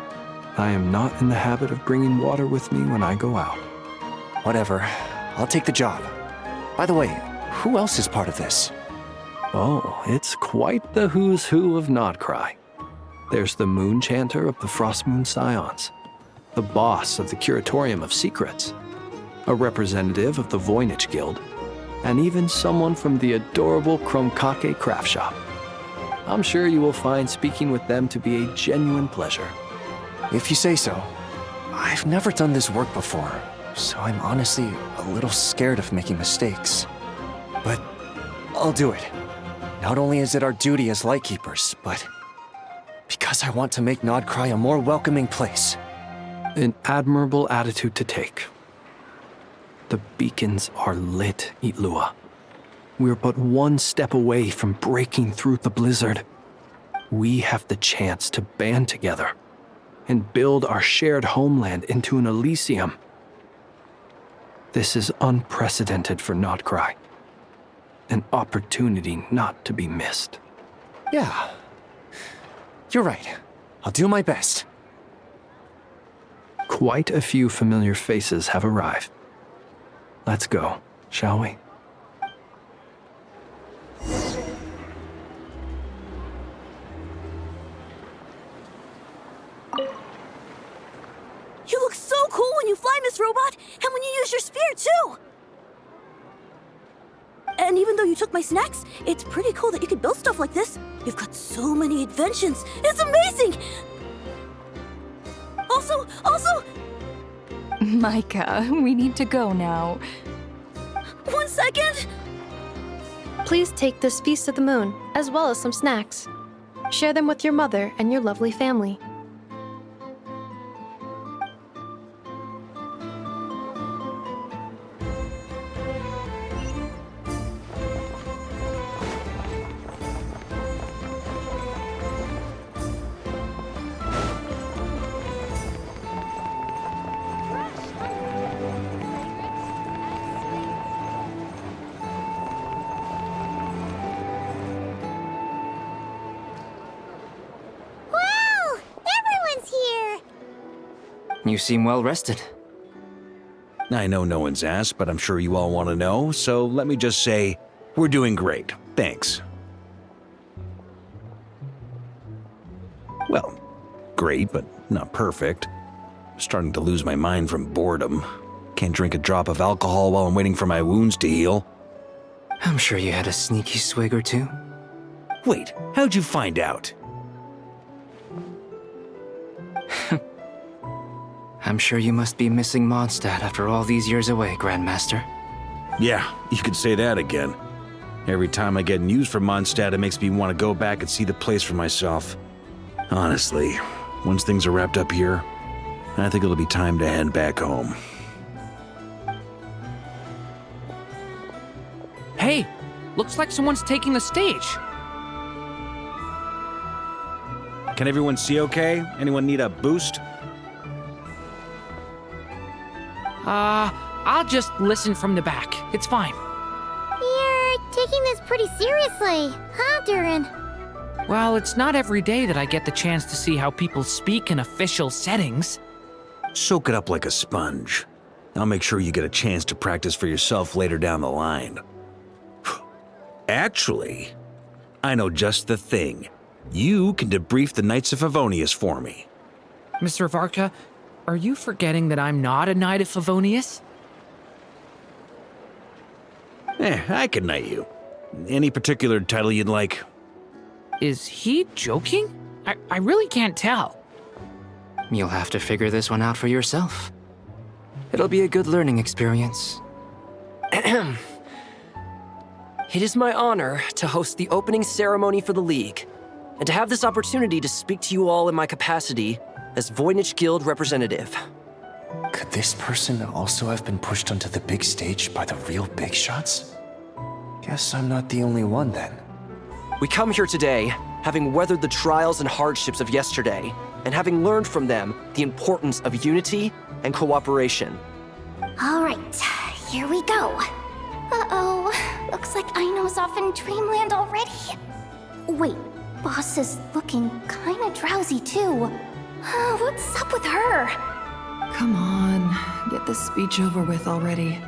I am not in the habit of bringing water with me when I go out. Whatever. I'll take the job. By the way, who else is part of this? Oh, it's quite the who's who of Nod-Krai. There's the Moon Chanter of the Frost Moon Scions, the boss of the Curatorium of Secrets, a representative of the Voynich Guild, and even someone from the adorable Krumkake craft shop. I'm sure you will find speaking with them to be a genuine pleasure. If you say so. I've never done this work before, so I'm honestly a little scared of making mistakes. But I'll do it. Not only is it our duty as Lightkeepers, but because I want to make Nod-Krai a more welcoming place. An admirable attitude to take. The beacons are lit, Ilua. We're but one step away from breaking through the blizzard. We have the chance to band together and build our shared homeland into an Elysium. This is unprecedented for Nod-Krai. An opportunity not to be missed. Yeah. You're right. I'll do my best. Quite a few familiar faces have arrived. Let's go, shall we? You look so cool too! And even though you took my snacks, it's pretty cool that you can build stuff like this. You've got so many inventions. It's amazing! Also... Micah, we need to go now. 1 second! Please take this Feast of the Moon, as well as some snacks. Share them with your mother and your lovely family. You seem well rested. I know no one's asked, but I'm sure you all want to know, so let me just say, we're doing great. Thanks. Well, great, but not perfect. Starting to lose my mind from boredom. Can't drink a drop of alcohol while I'm waiting for my wounds to heal. I'm sure you had a sneaky swig or two. Wait, how'd you find out? I'm sure you must be missing Mondstadt after all these years away, Grandmaster. Yeah, you could say that again. Every time I get news from Mondstadt, it makes me want to go back and see the place for myself. Honestly, once things are wrapped up here, I think it'll be time to head back home. Hey, looks like someone's taking the stage. Can everyone see okay? Anyone need a boost? I'll just listen from the back. It's fine. You're taking this pretty seriously, huh, Durin? Well, it's not every day that I get the chance to see how people speak in official settings. Soak it up like a sponge. I'll make sure you get a chance to practice for yourself later down the line. Actually, I know just the thing. You can debrief the Knights of Favonius for me. Mr. Varka, are you forgetting that I'm not a Knight of Favonius? I can knight you. Any particular title you'd like? Is he joking? I really can't tell. You'll have to figure this one out for yourself. It'll be a good learning experience. It is my honor to host the opening ceremony for the League, and to have this opportunity to speak to you all in my capacity as Voynich Guild representative. Could this person also have been pushed onto the big stage by the real big shots? Guess I'm not the only one then. We come here today, having weathered the trials and hardships of yesterday, and having learned from them the importance of unity and cooperation. All right, here we go. Uh-oh, looks like Aino's off in dreamland already. Wait, Boss is looking kinda drowsy too. What's up with her? Come on, get this speech over with already.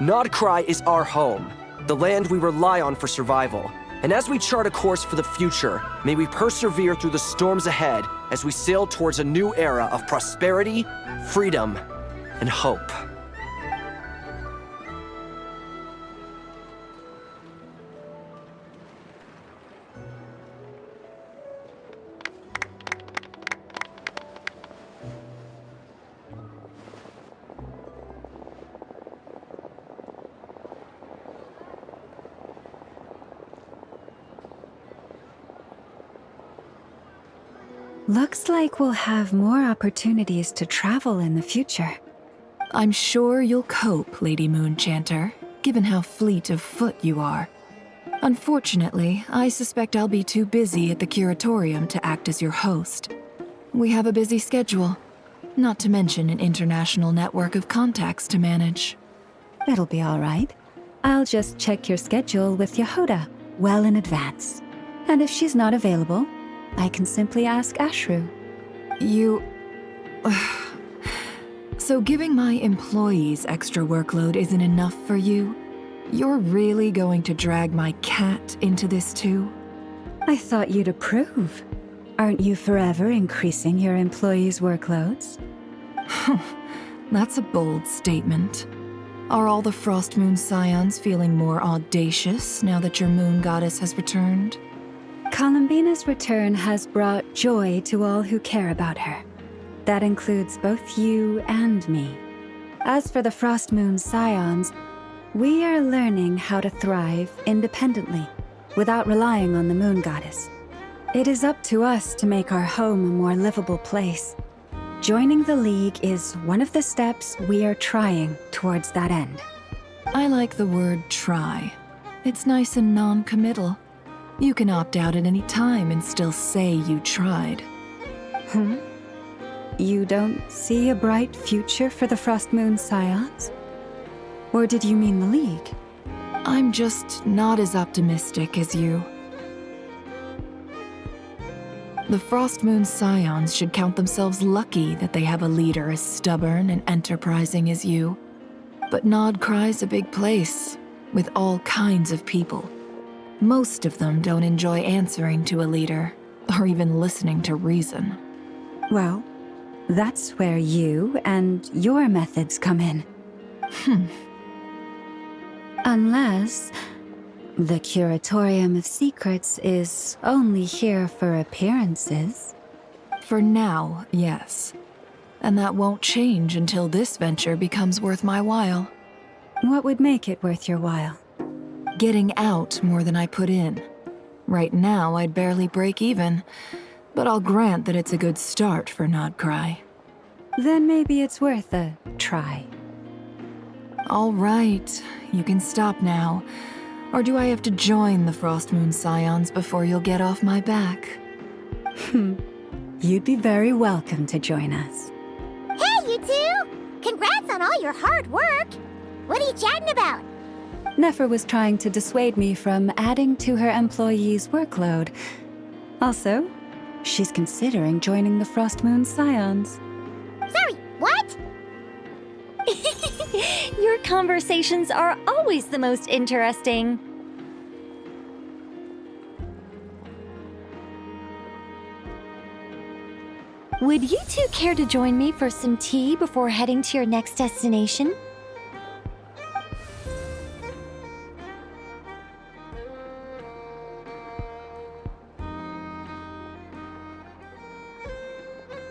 Nod-Krai is our home, the land we rely on for survival. And as we chart a course for the future, may we persevere through the storms ahead as we sail towards a new era of prosperity, freedom, and hope. Looks like we'll have more opportunities to travel in the future. I'm sure you'll cope, Lady Moonchanter, given how fleet of foot you are. Unfortunately, I suspect I'll be too busy at the curatorium to act as your host. We have a busy schedule, not to mention an international network of contacts to manage. It'll be all right. I'll just check your schedule with Yehuda well in advance. And if she's not available, I can simply ask Ashru. You... So giving my employees extra workload isn't enough for you? You're really going to drag my cat into this too? I thought you'd approve. Aren't you forever increasing your employees' workloads? That's a bold statement. Are all the Frost Moon Scions feeling more audacious now that your moon goddess has returned? Columbina's return has brought joy to all who care about her. That includes both you and me. As for the Frost Moon Scions, we are learning how to thrive independently, without relying on the moon goddess. It is up to us to make our home a more livable place. Joining the League is one of the steps we are trying towards that end. I like the word try. It's nice and non-committal. You can opt out at any time and still say you tried. You don't see a bright future for the Frost Moon Scions? Or did you mean the League? I'm just not as optimistic as you. The Frost Moon Scions should count themselves lucky that they have a leader as stubborn and enterprising as you. But Nod-Krai's a big place, with all kinds of people. Most of them don't enjoy answering to a leader, or even listening to reason. Well, that's where you and your methods come in. Unless the Curatorium of Secrets is only here for appearances. For now, yes. And that won't change until this venture becomes worth my while. What would make it worth your while? Getting out more than I put in. Right now, I'd barely break even, but I'll grant that it's a good start for Nod-Krai. Then maybe it's worth a try. All right, you can stop now. Or do I have to join the Frost Moon Scions before you'll get off my back? You'd be very welcome to join us. Hey, you two! Congrats on all your hard work! What are you chatting about? Nefer was trying to dissuade me from adding to her employees' workload. Also, she's considering joining the Frost Moon Scions. Sorry, what? Your conversations are always the most interesting. Would you two care to join me for some tea before heading to your next destination?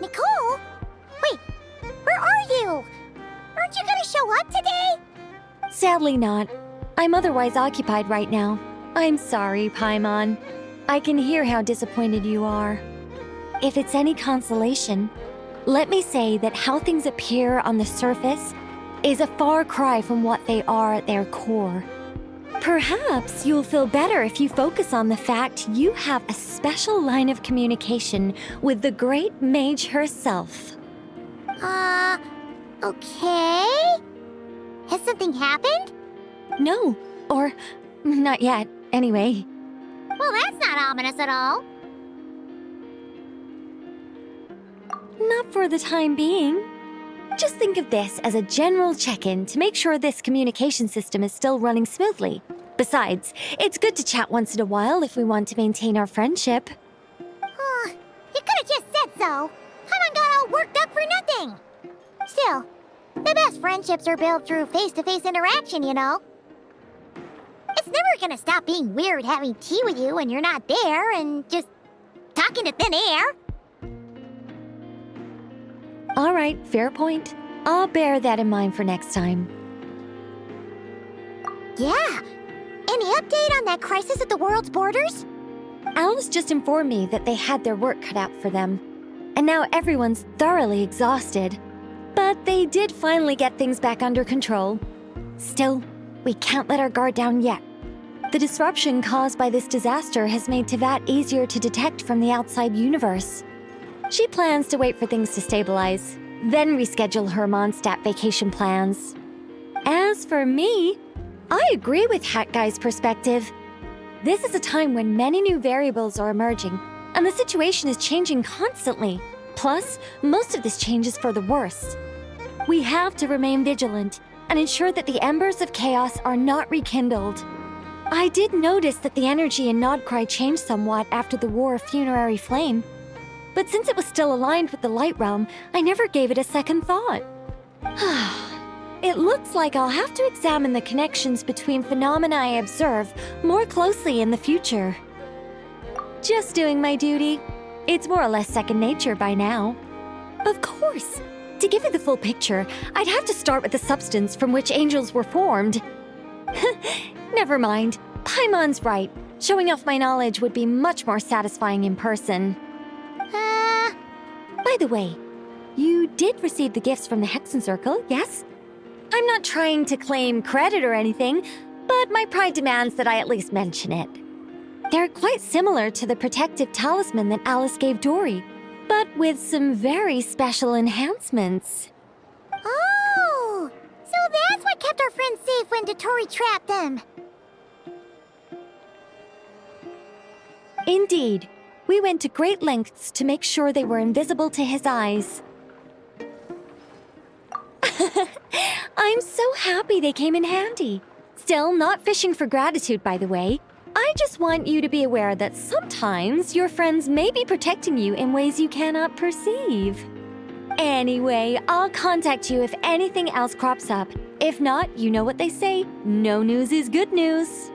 Nicole? Wait, where are you? Aren't you gonna show up today? Sadly not. I'm otherwise occupied right now. I'm sorry, Paimon. I can hear how disappointed you are. If it's any consolation, let me say that how things appear on the surface is a far cry from what they are at their core. Perhaps you'll feel better if you focus on the fact you have a special line of communication with the great mage herself. Okay? Has something happened? No, or not yet, anyway. Well, that's not ominous at all. Not for the time being. Just think of this as a general check-in to make sure this communication system is still running smoothly. Besides, it's good to chat once in a while if we want to maintain our friendship. You could have just said so. Paimon got all worked up for nothing. Still, the best friendships are built through face-to-face interaction, you know. It's never gonna stop being weird having tea with you when you're not there and just talking to thin air. All right, fair point. I'll bear that in mind for next time. Yeah. Any update on that crisis at the world's borders? Alice just informed me that they had their work cut out for them. And now everyone's thoroughly exhausted. But they did finally get things back under control. Still, we can't let our guard down yet. The disruption caused by this disaster has made Teyvat easier to detect from the outside universe. She plans to wait for things to stabilize, then reschedule her Mondstadt vacation plans. As for me, I agree with Hat Guy's perspective. This is a time when many new variables are emerging, and the situation is changing constantly. Plus, most of this change is for the worse. We have to remain vigilant and ensure that the embers of chaos are not rekindled. I did notice that the energy in Nod-Krai changed somewhat after the War of Funerary Flame, but since it was still aligned with the Light Realm, I never gave it a second thought. It looks like I'll have to examine the connections between phenomena I observe more closely in the future. Just doing my duty. It's more or less second nature by now. Of course. To give you the full picture, I'd have to start with the substance from which angels were formed. Never mind. Paimon's right. Showing off my knowledge would be much more satisfying in person. By the way, you did receive the gifts from the Hexen Circle, yes? I'm not trying to claim credit or anything, but my pride demands that I at least mention it. They're quite similar to the protective talisman that Alice gave Dory, but with some very special enhancements. Oh! So that's what kept our friends safe when Dotori trapped them. Indeed. We went to great lengths to make sure they were invisible to his eyes. I'm so happy they came in handy. Still, not fishing for gratitude, by the way. I just want you to be aware that sometimes your friends may be protecting you in ways you cannot perceive. Anyway, I'll contact you if anything else crops up. If not, you know what they say, no news is good news.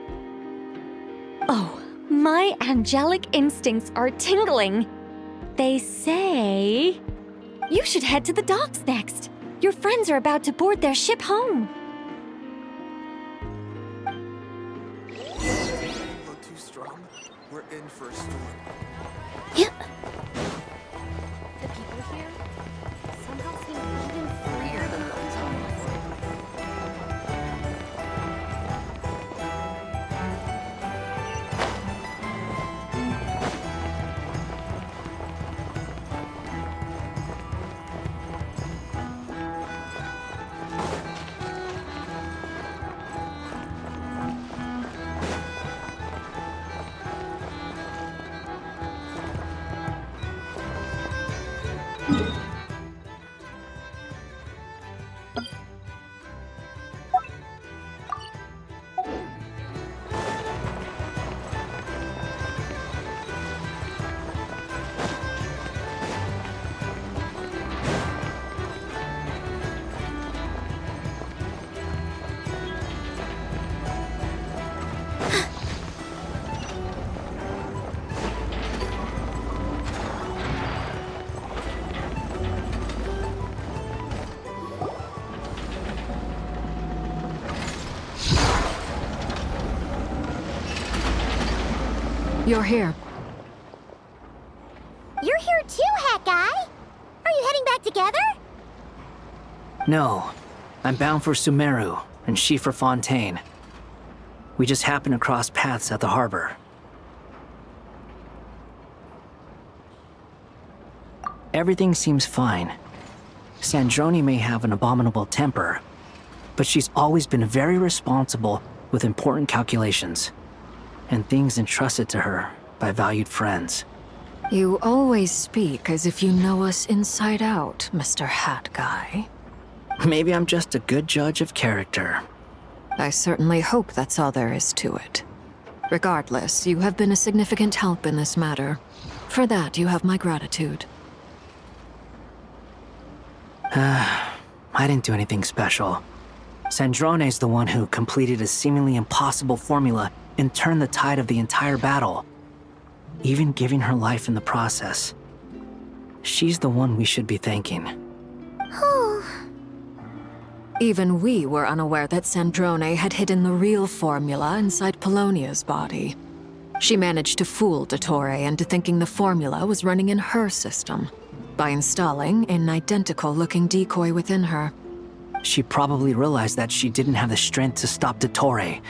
Oh, my angelic instincts are tingling. They say you should head to the docks next. Your friends are about to board their ship home. Too strong. We're in for a storm. Yep. The people here somehow seem even freer than those on us. You're here. You're here too, Hat Guy! Are you heading back together? No. I'm bound for Sumeru, and she for Fontaine. We just happened to cross paths at the harbor. Everything seems fine. Sandrone may have an abominable temper, but she's always been very responsible with important calculations, and things entrusted to her by valued friends. You always speak as if you know us inside out, Mr. Hat Guy. Maybe I'm just a good judge of character. I certainly hope that's all there is to it. Regardless, you have been a significant help in this matter. For that, you have my gratitude. I didn't do anything special. Sandrone's the one who completed a seemingly impossible formula and turned the tide of the entire battle, even giving her life in the process. She's the one we should be thanking. Even we were unaware that Sandrone had hidden the real formula inside Polonia's body. She managed to fool Dottore into thinking the formula was running in her system by installing an identical-looking decoy within her. She probably realized that she didn't have the strength to stop Dottore.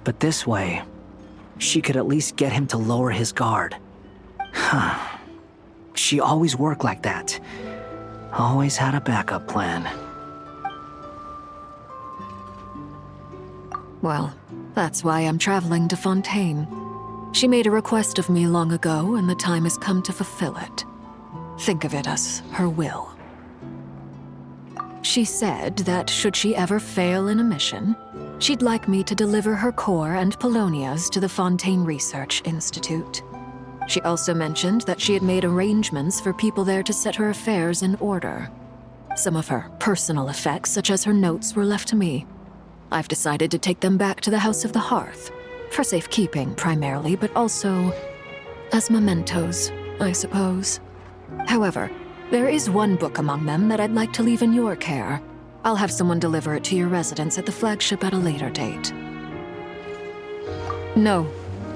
But this way, she could at least get him to lower his guard. She always worked like that. Always had a backup plan. Well, that's why I'm traveling to Fontaine. She made a request of me long ago, and the time has come to fulfill it. Think of it as her will. She said that should she ever fail in a mission, she'd like me to deliver her core and Polonia's to the Fontaine Research Institute. She also mentioned that she had made arrangements for people there to set her affairs in order. Some of her personal effects, such as her notes, were left to me. I've decided to take them back to the House of the Hearth, for safekeeping primarily, but also as mementos, I suppose. However, there is one book among them that I'd like to leave in your care. I'll have someone deliver it to your residence at the flagship at a later date. No,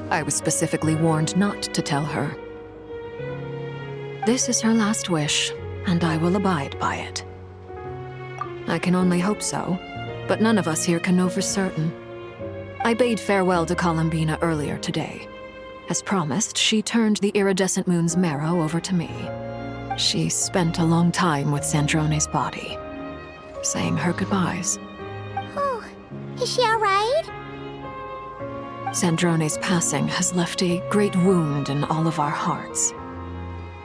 I was specifically warned not to tell her. This is her last wish, and I will abide by it. I can only hope so, but none of us here can know for certain. I bade farewell to Columbina earlier today. As promised, she turned the iridescent moon's marrow over to me. She spent a long time with Sandrone's body, saying her goodbyes. Oh, is she all right? Sandrone's passing has left a great wound in all of our hearts.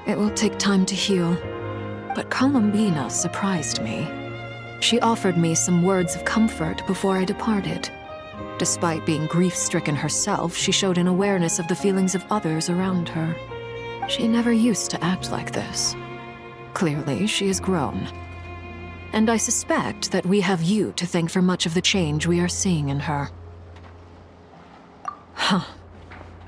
It will take time to heal, but Columbina surprised me. She offered me some words of comfort before I departed. Despite being grief-stricken herself, she showed an awareness of the feelings of others around her. She never used to act like this. Clearly, she has grown. And I suspect that we have you to thank for much of the change we are seeing in her. Huh.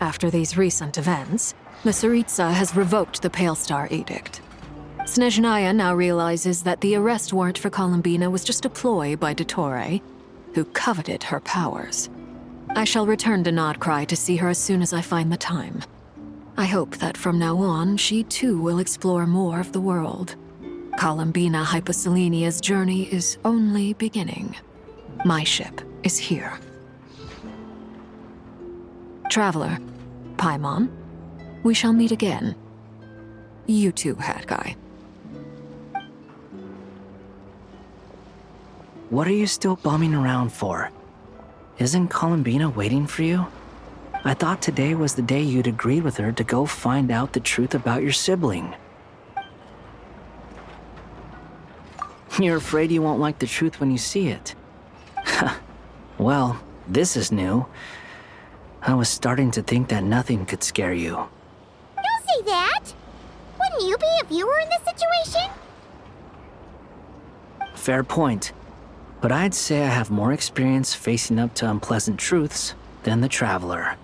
After these recent events, the Tsaritsa has revoked the Pale Star Edict. Snezhnaya now realizes that the arrest warrant for Columbina was just a ploy by Dottore, who coveted her powers. I shall return to Nod-Krai to see her as soon as I find the time. I hope that from now on, she too will explore more of the world. Columbina Hyposelenia's journey is only beginning. My ship is here. Traveler, Paimon, we shall meet again. You too, Hat Guy. What are you still bumming around for? Isn't Columbina waiting for you? I thought today was the day you'd agreed with her to go find out the truth about your sibling. You're afraid you won't like the truth when you see it. Well, this is new. I was starting to think that nothing could scare you. Don't say that! Wouldn't you be if you were in this situation? Fair point. But I'd say I have more experience facing up to unpleasant truths than the Traveler.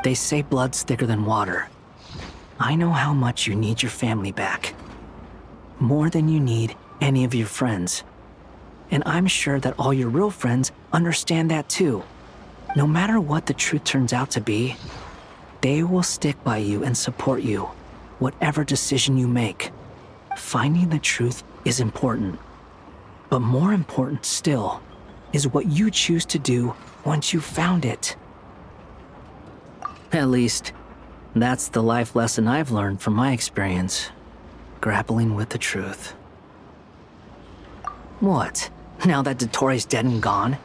They say blood's thicker than water. I know how much you need your family back. More than you need any of your friends. And I'm sure that all your real friends understand that too. No matter what the truth turns out to be, they will stick by you and support you, whatever decision you make. Finding the truth is important. But more important still is what you choose to do once you've found it. At least, that's the life lesson I've learned from my experience, grappling with the truth. What? Now that Dottore's dead and gone?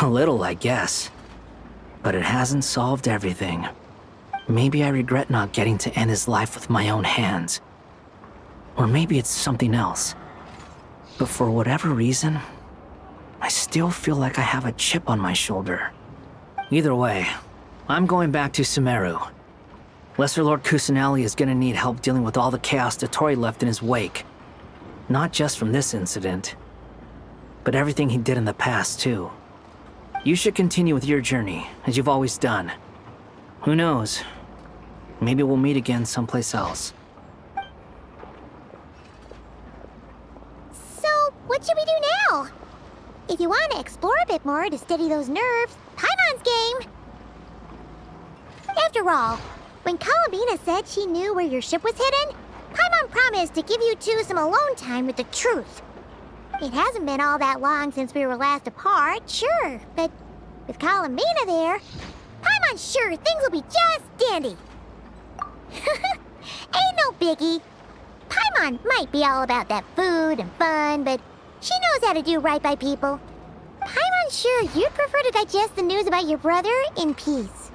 A little, I guess. But it hasn't solved everything. Maybe I regret not getting to end his life with my own hands. Or maybe it's something else. But for whatever reason, I still feel like I have a chip on my shoulder. Either way, I'm going back to Sumeru. Lesser Lord Kusanali is gonna need help dealing with all the chaos Dottore left in his wake. Not just from this incident, but everything he did in the past, too. You should continue with your journey, as you've always done. Who knows? Maybe we'll meet again someplace else. So, what should we do now? If you want to explore a bit more to steady those nerves, Paimon's game! After all, when Columbina said she knew where your ship was hidden, Paimon promised to give you two some alone time with the truth. It hasn't been all that long since we were last apart, sure, but with Columbina there, Paimon's sure things will be just dandy. Ain't no biggie. Paimon might be all about that food and fun, but she knows how to do right by people. Paimon's sure you'd prefer to digest the news about your brother in peace.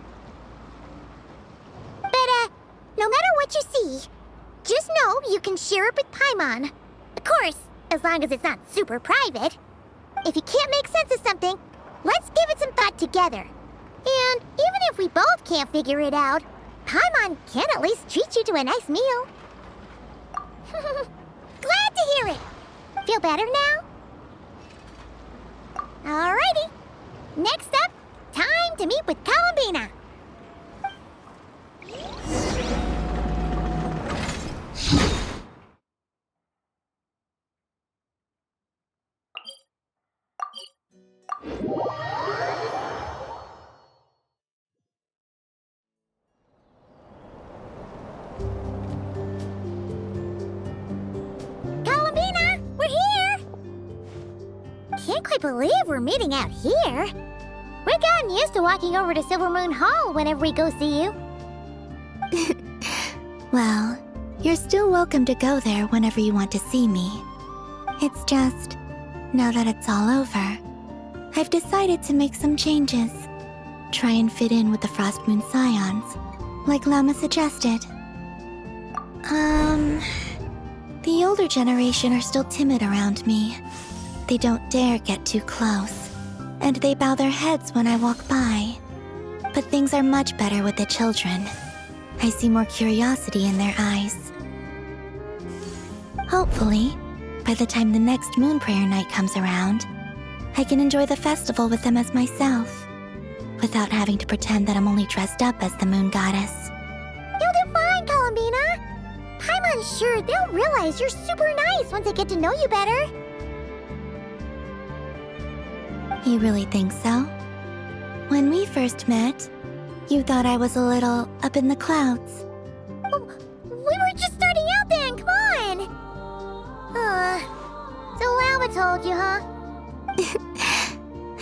But, no matter what you see, just know you can share it with Paimon. Of course, as long as it's not super private. If you can't make sense of something, let's give it some thought together. And even if we both can't figure it out, Paimon can at least treat you to a nice meal. Glad to hear it. Feel better now? Alrighty. Next up, time to meet with Columbina. Columbina, we're here! Can't quite believe we're meeting out here. We've gotten used to walking over to Silver Moon Hall whenever we go see you. Well, you're still welcome to go there whenever you want to see me. It's just, now that it's all over, I've decided to make some changes. Try and fit in with the Frost Moon Scions, like Llama suggested. The older generation are still timid around me. They don't dare get too close, and they bow their heads when I walk by. But things are much better with the children. I see more curiosity in their eyes. Hopefully, by the time the next Moon Prayer Night comes around, I can enjoy the festival with them as myself, without having to pretend that I'm only dressed up as the Moon Goddess. You'll do fine, Columbina. Paimon's sure they'll realize you're super nice once they get to know you better. You really think so? When we first met, you thought I was a little up in the clouds. Oh, we were just starting out then, come on! So Llama told you, huh?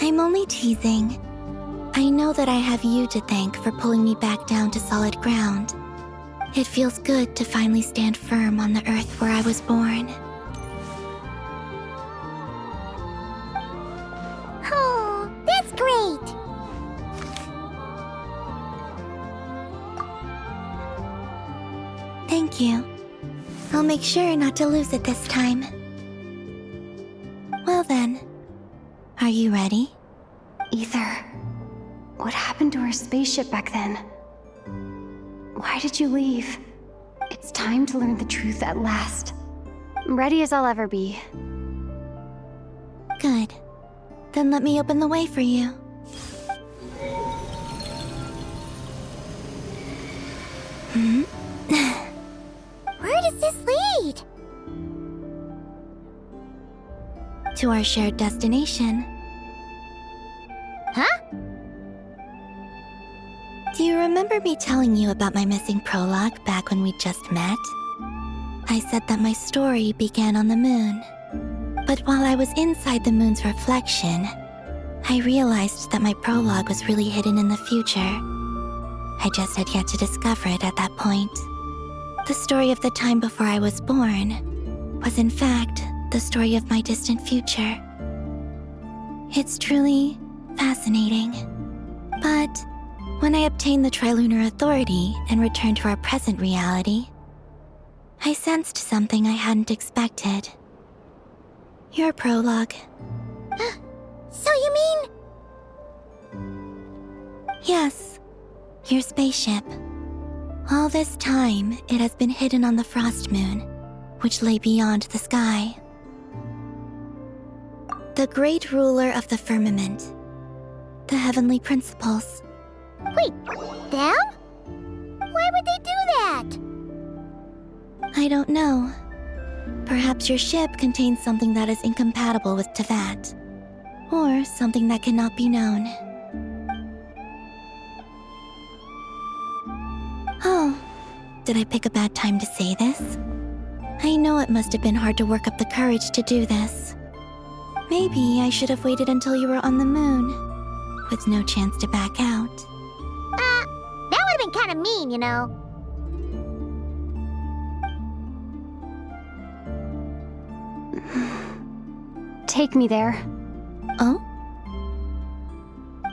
I'm only teasing. I know that I have you to thank for pulling me back down to solid ground. It feels good to finally stand firm on the earth where I was born. Oh, that's great! Thank you. I'll make sure not to lose it this time. Well then, are you ready? Ether, what happened to our spaceship back then? Why did you leave? It's time to learn the truth at last. I'm ready as I'll ever be. Good. Then let me open the way for you. Where does this lead? To our shared destination. Huh? Do you remember me telling you about my missing prologue back when we just met? I said that my story began on the moon. But while I was inside the moon's reflection, I realized that my prologue was really hidden in the future. I just had yet to discover it at that point. The story of the time before I was born was in fact the story of my distant future. It's truly fascinating. But when I obtained the Trilunar Authority and returned to our present reality, I sensed something I hadn't expected. Your prologue. So you mean... Yes, your spaceship. All this time, it has been hidden on the Frost Moon, which lay beyond the sky. The great ruler of the firmament. The heavenly principles. Wait, them? Why would they do that? I don't know. Perhaps your ship contains something that is incompatible with Tevat. Or something that cannot be known. Oh, did I pick a bad time to say this? I know it must have been hard to work up the courage to do this. Maybe I should have waited until you were on the moon, with no chance to back out. That would have been kind of mean, you know. Take me there. Oh?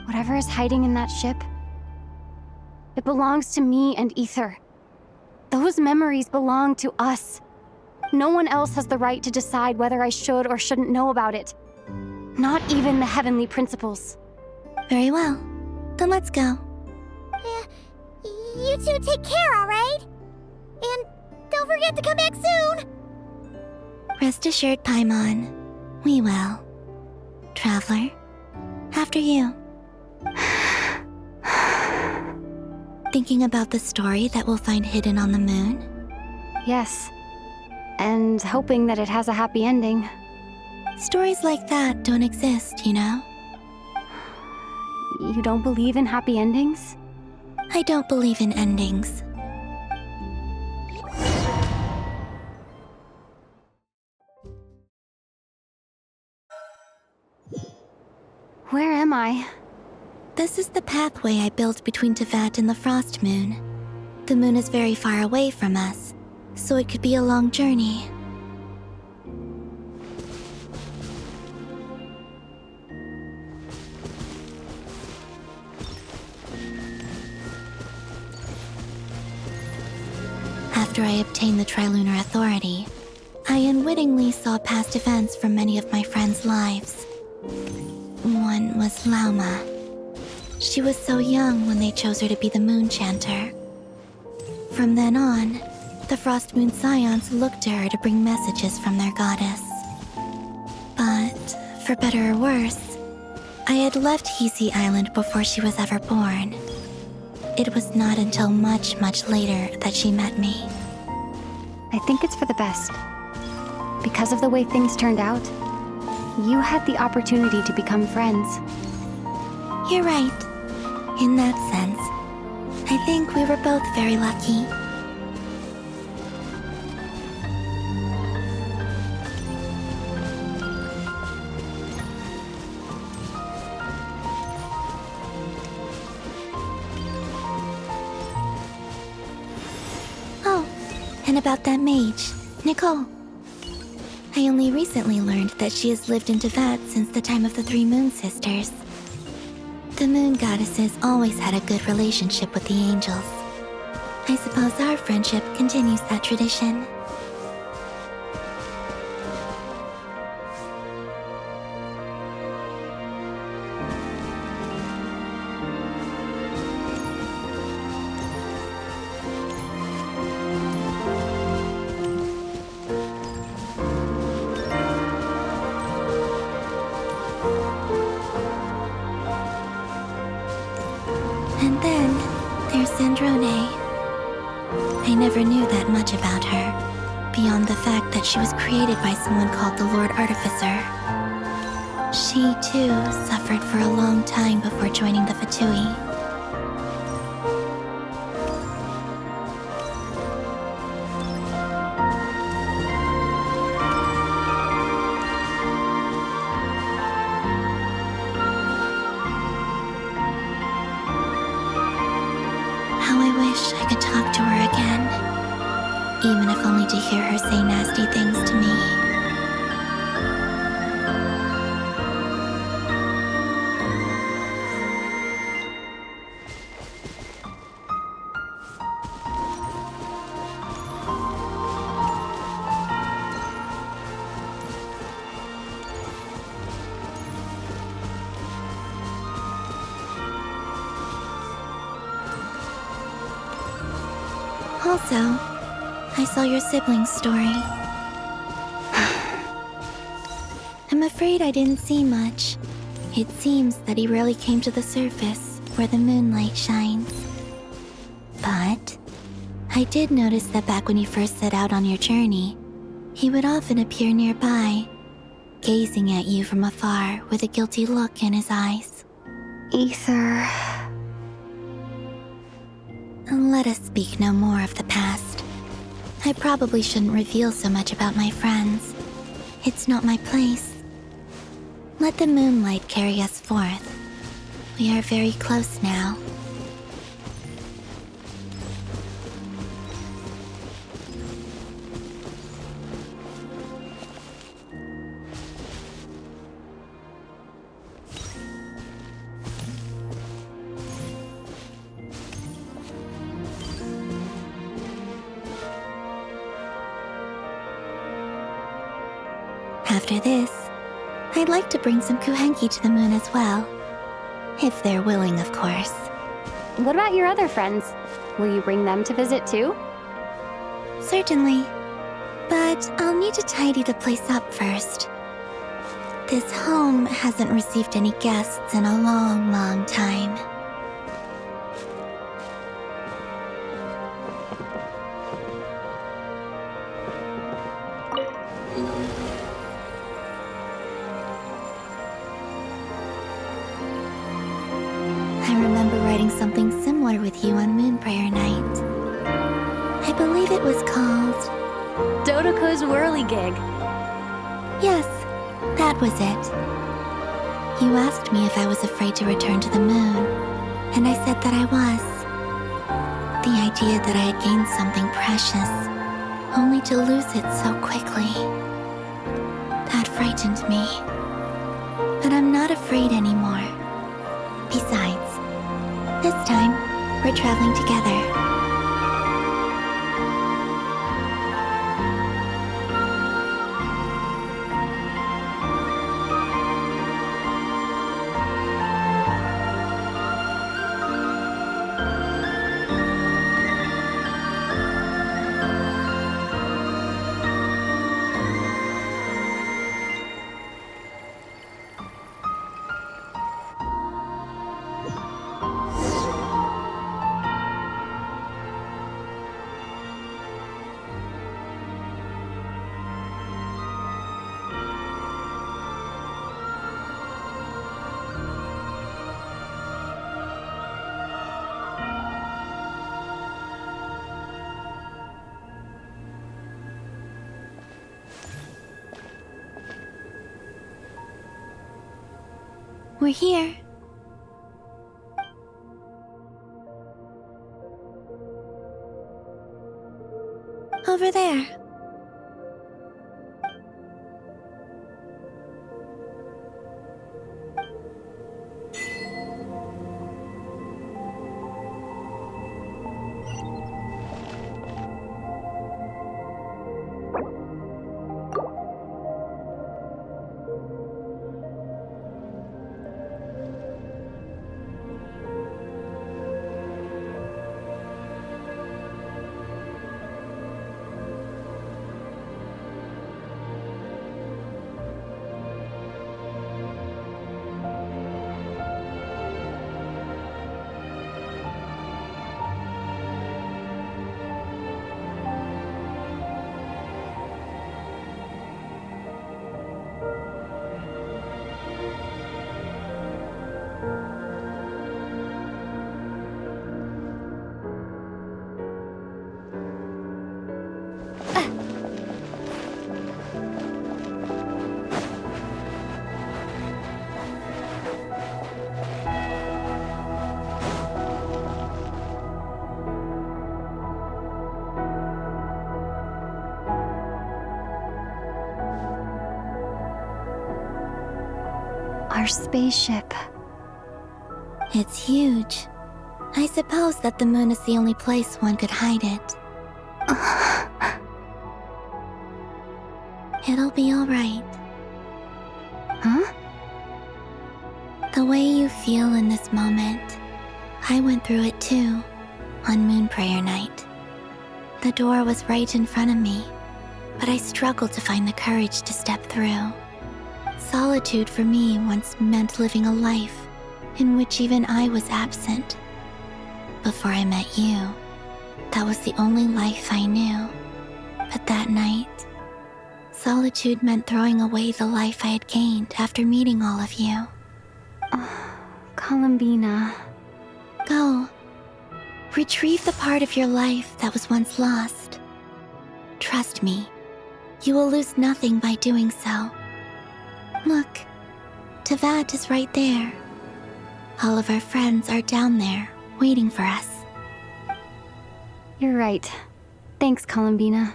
Whatever is hiding in that ship, it belongs to me and Ether. Those memories belong to us. No one else has the right to decide whether I should or shouldn't know about it. Not even the heavenly principles. Very well. Then let's go. You two take care, alright? And don't forget to come back soon! Rest assured, Paimon. We will. Traveler, after you. Thinking about the story that we'll find hidden on the moon? Yes. And hoping that it has a happy ending. Stories like that don't exist, you know? You don't believe in happy endings? I don't believe in endings. Where am I? This is the pathway I built between Teyvat and the Frost Moon. The moon is very far away from us, so it could be a long journey. After I obtained the Trilunar Authority, I unwittingly saw past events from many of my friends' lives. One was Lauma. She was so young when they chose her to be the Moon Chanter. From then on, the Frost Moon Scions looked to her to bring messages from their goddess. But, for better or worse, I had left Hisi Island before she was ever born. It was not until much, much later that she met me. I think it's for the best. Because of the way things turned out, you had the opportunity to become friends. You're right. In that sense, I think we were both very lucky. Oh, and about that mage, Nicole. I only recently learned that she has lived in Teyvat since the time of the Three Moon Sisters. The Moon Goddesses always had a good relationship with the angels. I suppose our friendship continues that tradition. And then, there's Sandrone. I never knew that much about her, beyond the fact that she was created by someone called the Lord Artificer. She, too, suffered for a long time before joining the Fatui. How I wish I could talk to her again, even if only to hear her say nasty things to me. Also, I saw your sibling's story. I'm afraid I didn't see much. It seems that he rarely came to the surface, where the moonlight shines. But I did notice that back when you first set out on your journey, he would often appear nearby, gazing at you from afar with a guilty look in his eyes. Ether... Let us speak no more of the past. I probably shouldn't reveal so much about my friends. It's not my place. Let the moonlight carry us forth. We are very close now. After this, I'd like to bring some Kuhenki to the moon as well. If they're willing, of course. What about your other friends? Will you bring them to visit too? Certainly. But I'll need to tidy the place up first. This home hasn't received any guests in a long, long time. I remember writing something similar with you on Moon Prayer Night. I believe it was called Dodoko's Whirligig. Yes, that was it. You asked me if I was afraid to return to the moon, and I said that I was. The idea that I had gained something precious, only to lose it so quickly. That frightened me. But I'm not afraid anymore. Besides, this time, we're traveling together. We're here. Over there. Our spaceship. It's huge. I suppose that the moon is the only place one could hide it. It'll be all right. Huh? The way you feel in this moment, I went through it too, on Moon Prayer Night. The door was right in front of me, but I struggled to find the courage to step through. Solitude for me once meant living a life in which even I was absent. Before I met you, that was the only life I knew. But that night, solitude meant throwing away the life I had gained after meeting all of you. Columbina. Go. Retrieve the part of your life that was once lost. Trust me, you will lose nothing by doing so. Look, Teyvat is right there. All of our friends are down there, waiting for us. You're right. Thanks, Columbina.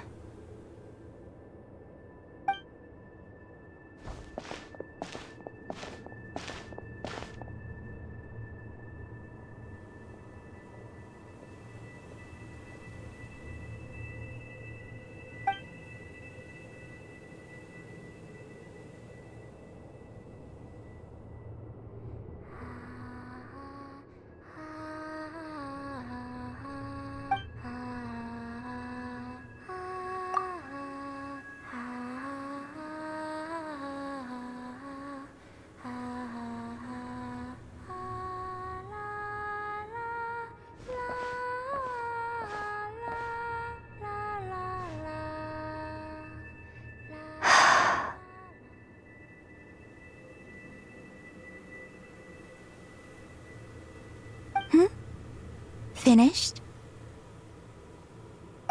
Finished?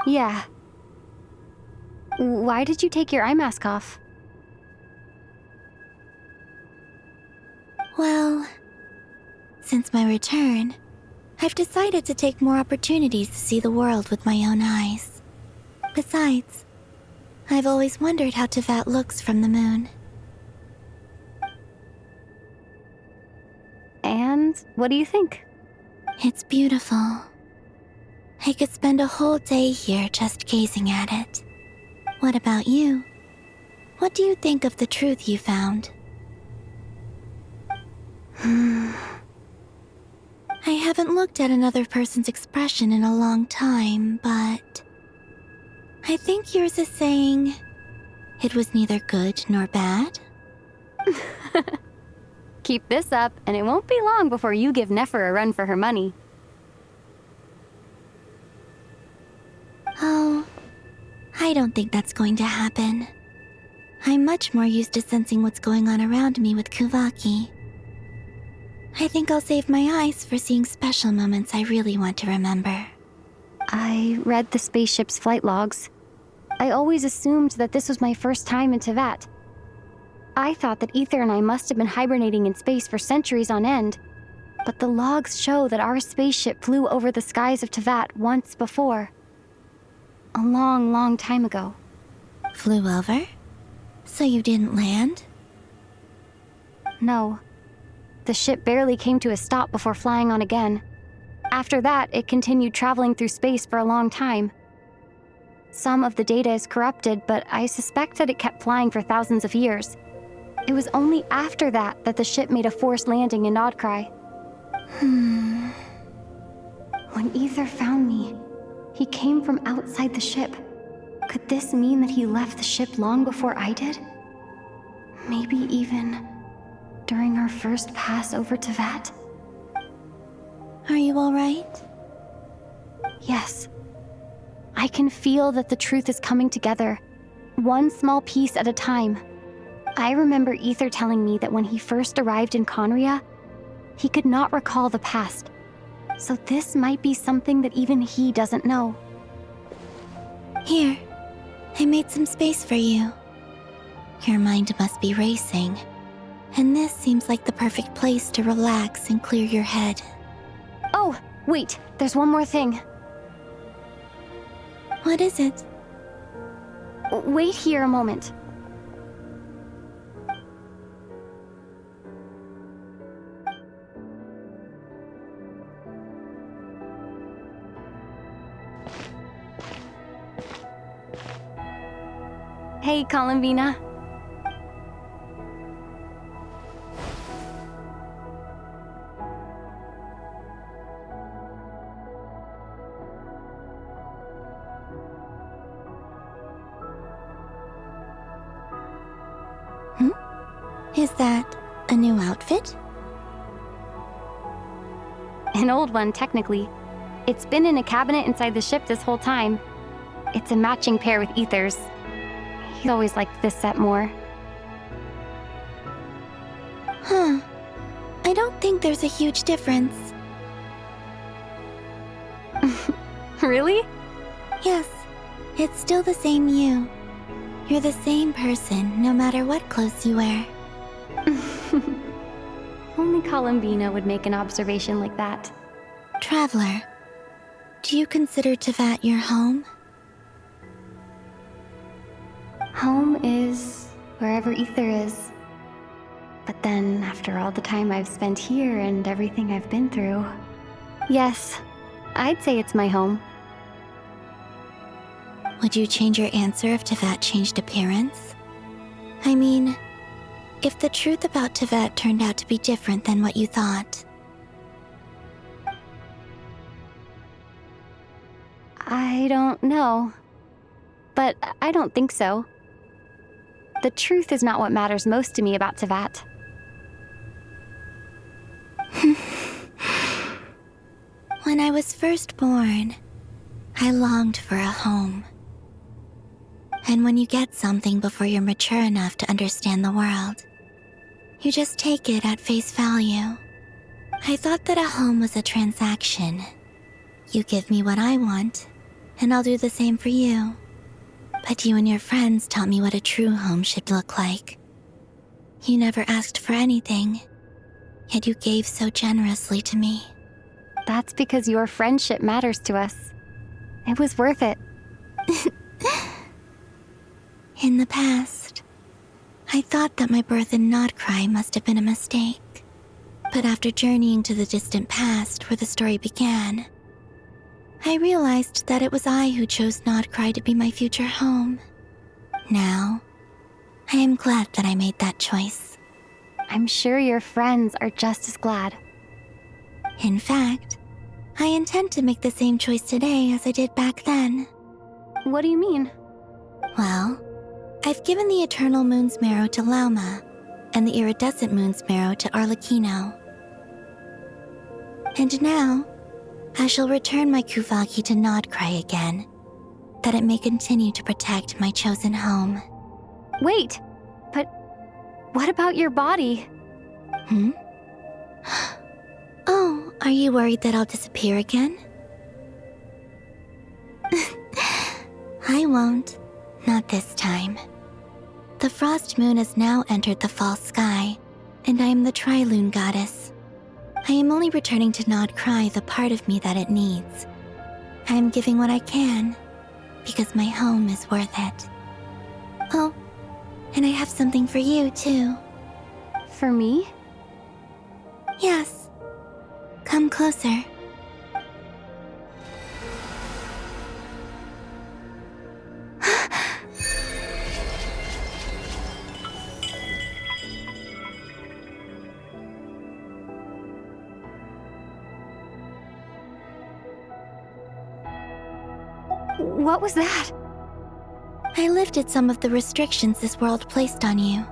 Yeah. Why did you take your eye mask off? Well, since my return, I've decided to take more opportunities to see the world with my own eyes. Besides, I've always wondered how Teyvat looks from the moon. And what do you think? It's beautiful. I could spend a whole day here just gazing at it. What about you? What do you think of the truth you found? I haven't looked at another person's expression in a long time, but I think yours is saying it was neither good nor bad. Keep this up, and it won't be long before you give Nefer a run for her money. Oh, I don't think that's going to happen. I'm much more used to sensing what's going on around me with Kuvaki. I think I'll save my eyes for seeing special moments I really want to remember. I read the spaceship's flight logs. I always assumed that this was my first time in Teyvat. I thought that Ether and I must have been hibernating in space for centuries on end, but the logs show that our spaceship flew over the skies of Teyvat once before. A long, long time ago. Flew over? So you didn't land? No. The ship barely came to a stop before flying on again. After that, it continued traveling through space for a long time. Some of the data is corrupted, but I suspect that it kept flying for thousands of years. It was only after that that the ship made a forced landing in Nod-Krai. When Ether found me, he came from outside the ship. Could this mean that he left the ship long before I did? Maybe even during our first pass over Teyvat? Are you all right? Yes. I can feel that the truth is coming together, one small piece at a time. I remember Ether telling me that when he first arrived in Conria, he could not recall the past. So this might be something that even he doesn't know. Here, I made some space for you. Your mind must be racing, and this seems like the perfect place to relax and clear your head. Oh, wait, there's one more thing. What is it? Wait here a moment. Hey, Columbina. Is that a new outfit? An old one, technically. It's been in a cabinet inside the ship this whole time. It's a matching pair with Ether's. He always liked this set more. Huh. I don't think there's a huge difference. Really? Yes. It's still the same you. You're the same person, no matter what clothes you wear. Only Columbina would make an observation like that. Traveler, do you consider Teyvat your home? Home is wherever Ether is. But then, after all the time I've spent here and everything I've been through, yes, I'd say it's my home. Would you change your answer if Teyvat changed appearance? I mean, if the truth about Teyvat turned out to be different than what you thought. I don't know. But I don't think so. The truth is not what matters most to me about Teyvat. When I was first born, I longed for a home. And when you get something before you're mature enough to understand the world, you just take it at face value. I thought that a home was a transaction. You give me what I want, and I'll do the same for you. But you and your friends taught me what a true home should look like. You never asked for anything, yet you gave so generously to me. That's because your friendship matters to us. It was worth it. In the past, I thought that my birth in Nod-Krai must have been a mistake. But after journeying to the distant past where the story began, I realized that it was I who chose Nod-Krai to be my future home. Now, I am glad that I made that choice. I'm sure your friends are just as glad. In fact, I intend to make the same choice today as I did back then. What do you mean? Well, I've given the Eternal Moon's marrow to Lauma, and the Iridescent Moon's marrow to Arlecchino. And now, I shall return my Kuvagi to Nod-Krai again, that it may continue to protect my chosen home. Wait, but what about your body? Oh, are you worried that I'll disappear again? I won't. Not this time. The Frost Moon has now entered the fall sky, and I am the Tri-Lune goddess. I am only returning to Nod-Krai the part of me that it needs. I am giving what I can, because my home is worth it. Oh, and I have something for you, too. For me? Yes. Come closer. What was that? I lifted some of the restrictions this world placed on you.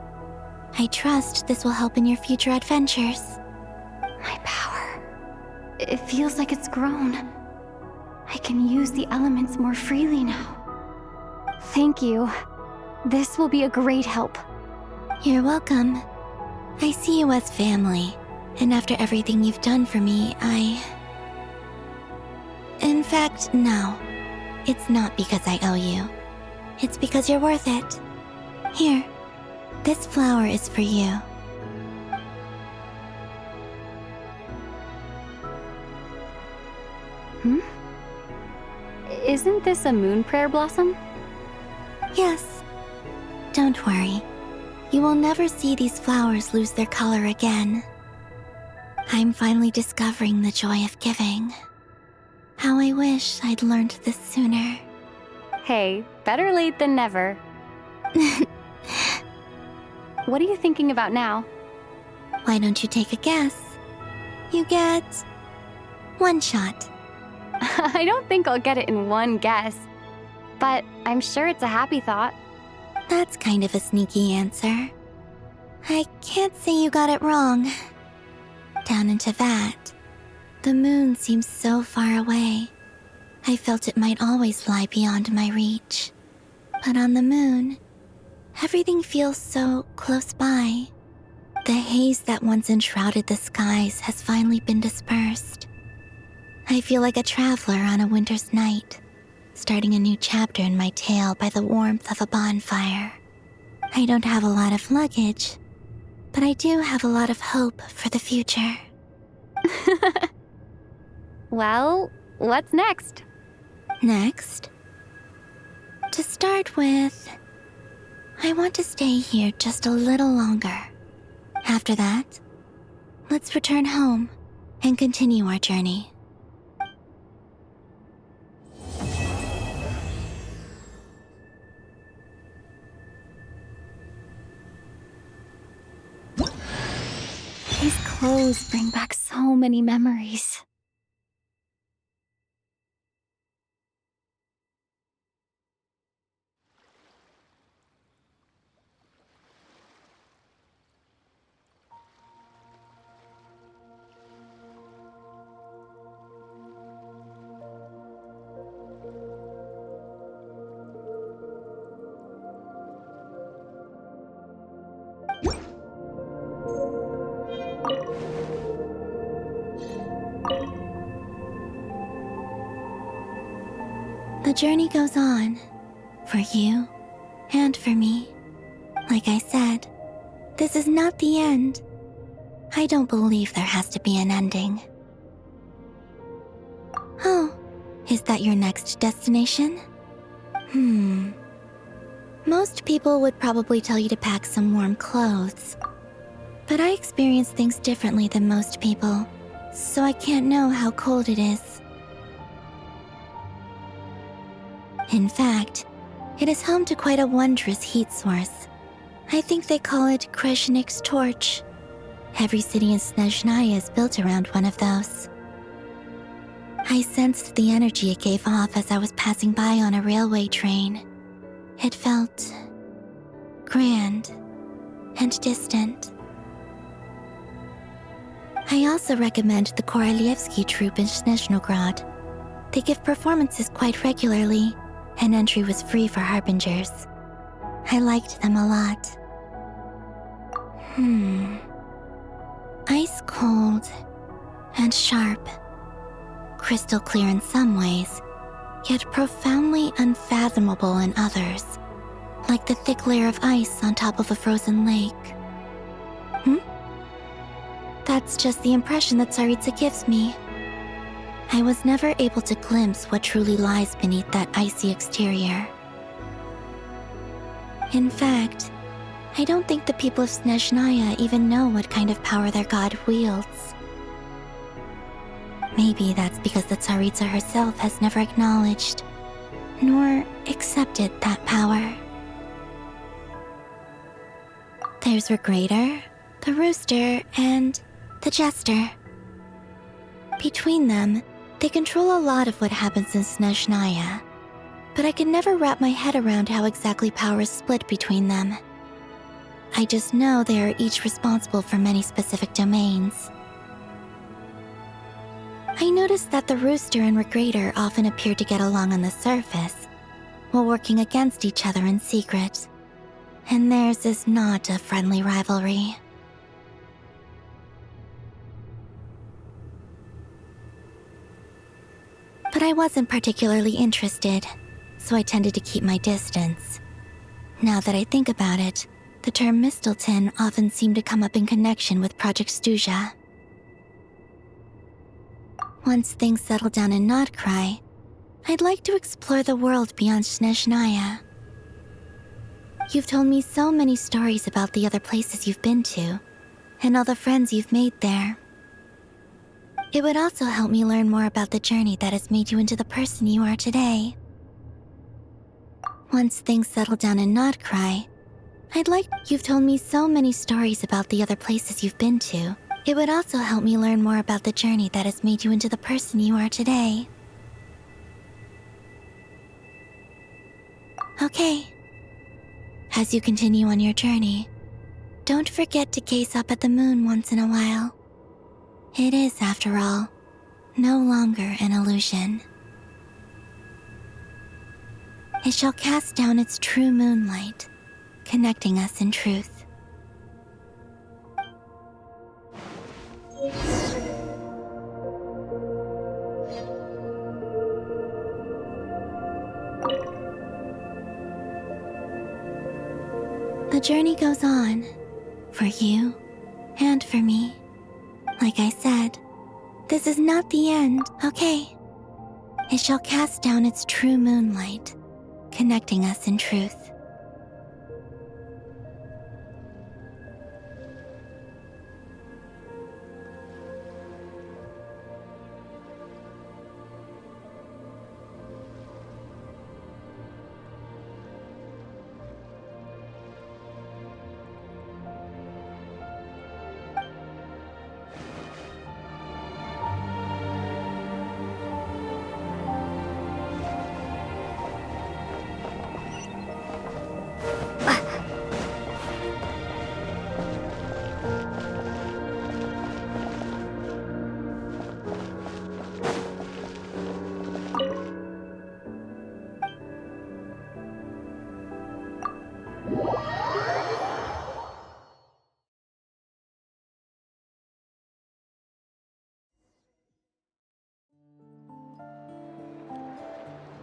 I trust this will help in your future adventures. My power. It feels like it's grown. I can use the elements more freely now. Thank you. This will be a great help. You're welcome. I see you as family, and after everything you've done for me, In fact, no. It's not because I owe you. It's because you're worth it. Here, this flower is for you. Isn't this a moon prayer blossom? Yes. Don't worry. You will never see these flowers lose their color again. I'm finally discovering the joy of giving. How I wish I'd learned this sooner. Hey, better late than never. What are you thinking about now? Why don't you take a guess? You get one shot. I don't think I'll get it in one guess, but I'm sure it's a happy thought. That's kind of a sneaky answer. I can't say you got it wrong. Down into that, the moon seems so far away. I felt it might always lie beyond my reach. But on the moon, everything feels so close by. The haze that once enshrouded the skies has finally been dispersed. I feel like a traveler on a winter's night, starting a new chapter in my tale by the warmth of a bonfire. I don't have a lot of luggage, but I do have a lot of hope for the future. Well, what's next? Next? To start with, I want to stay here just a little longer. After that, let's return home and continue our journey. These clothes bring back so many memories. The journey goes on, for you and for me. Like I said, this is not the end. I don't believe there has to be an ending. Oh, is that your next destination? Most people would probably tell you to pack some warm clothes. But I experience things differently than most people, so I can't know how cold it is. In fact, it is home to quite a wondrous heat source. I think they call it Kreshnik's torch. Every city in Snezhnaya is built around one of those. I sensed the energy it gave off as I was passing by on a railway train. It felt grand and distant. I also recommend the Korolievsky troupe in Snezhnograd. They give performances quite regularly, and entry was free for harbingers. I liked them a lot. Ice cold and sharp. Crystal clear in some ways, yet profoundly unfathomable in others, like the thick layer of ice on top of a frozen lake. That's just the impression that Tsaritsa gives me. I was never able to glimpse what truly lies beneath that icy exterior. In fact, I don't think the people of Snezhnaya even know what kind of power their god wields. Maybe that's because the Tsaritsa herself has never acknowledged, nor accepted that power. There's Regrator, the Rooster, and the Jester. Between them, they control a lot of what happens in Snezhnaya, but I can never wrap my head around how exactly power is split between them. I just know they are each responsible for many specific domains. I noticed that the Rooster and Regrator often appear to get along on the surface, while working against each other in secret, and theirs is not a friendly rivalry. But I wasn't particularly interested, so I tended to keep my distance. Now that I think about it, the term Mistelton often seemed to come up in connection with Project Stuja. Once things settle down in Nod-Krai, I'd like to explore the world beyond Snezhnaya. You've told me so many stories about the other places you've been to, and all the friends you've made there. It would also help me learn more about the journey that has made you into the person you are today. Once things settle down in Nod-Krai, You've told me so many stories about the other places you've been to. It would also help me learn more about the journey that has made you into the person you are today. Okay. As you continue on your journey, don't forget to gaze up at the moon once in a while. It is, after all, no longer an illusion. It shall cast down its true moonlight, connecting us in truth. The journey goes on, for you and for me. Like I said, this is not the end, okay? It shall cast down its true moonlight, connecting us in truth.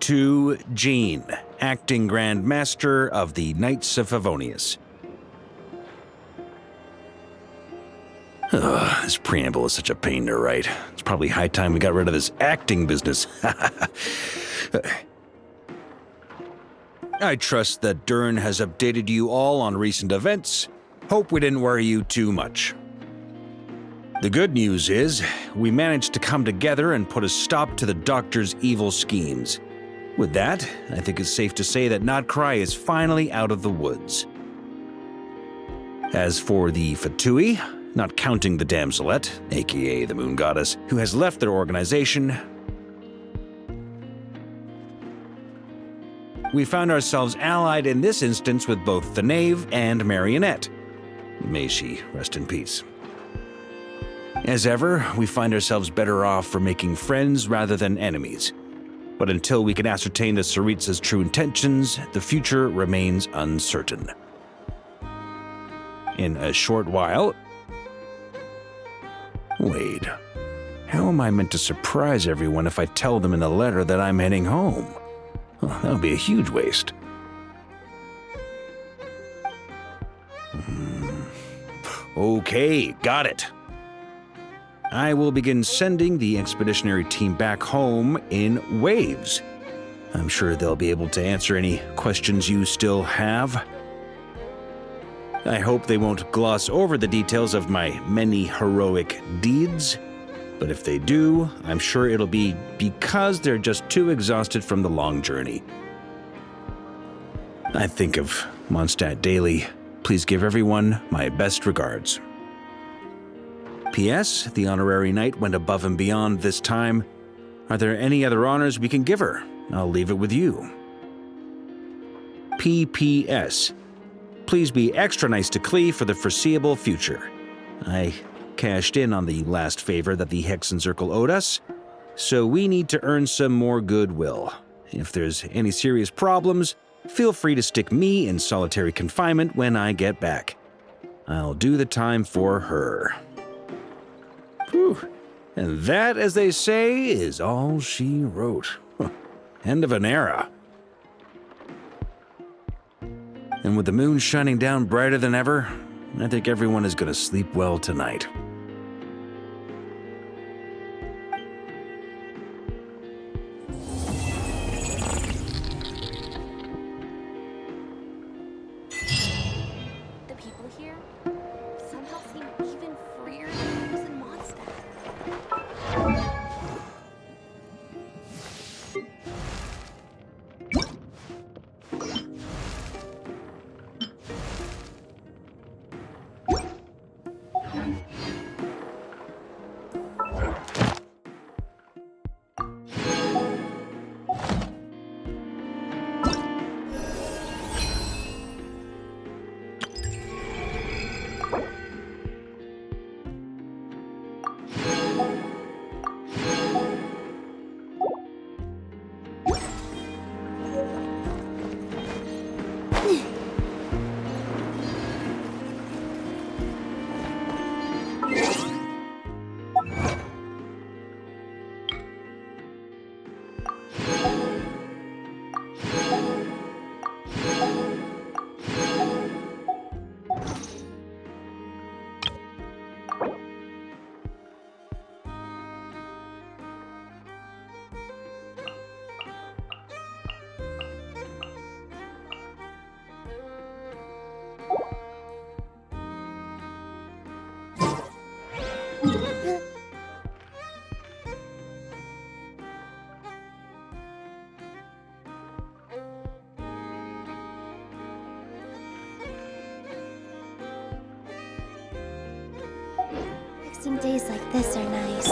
To Jean, acting Grand Master of the Knights of Favonius. Ugh, this preamble is such a pain to write. It's probably high time we got rid of this acting business. I trust that Dern has updated you all on recent events. Hope we didn't worry you too much. The good news is, we managed to come together and put a stop to the Doctor's evil schemes. With that, I think it's safe to say that Nod-Krai is finally out of the woods. As for the Fatui, not counting the Damselette, aka the Moon Goddess, who has left their organization, we found ourselves allied in this instance with both the Knave and Marionette. May she rest in peace. As ever, we find ourselves better off for making friends rather than enemies. But until we can ascertain the Tsaritsa's true intentions, the future remains uncertain. In a short while... Wait, how am I meant to surprise everyone if I tell them in a letter that I'm heading home? Oh, that would be a huge waste. Okay, got it. I will begin sending the expeditionary team back home in waves. I'm sure they'll be able to answer any questions you still have. I hope they won't gloss over the details of my many heroic deeds, but if they do, I'm sure it'll be because they're just too exhausted from the long journey. I think of Mondstadt daily. Please give everyone my best regards. P.S. The honorary knight went above and beyond this time. Are there any other honors we can give her? I'll leave it with you. P.P.S. Please be extra nice to Klee for the foreseeable future. I cashed in on the last favor that the Hexen Circle owed us, so we need to earn some more goodwill. If there's any serious problems, feel free to stick me in solitary confinement when I get back. I'll do the time for her. Whew. And that, as they say, is all she wrote. End of an era. And with the moon shining down brighter than ever, I think everyone is going to sleep well tonight. The people here somehow seem even freer than those in Mondstadt. Days like this are nice.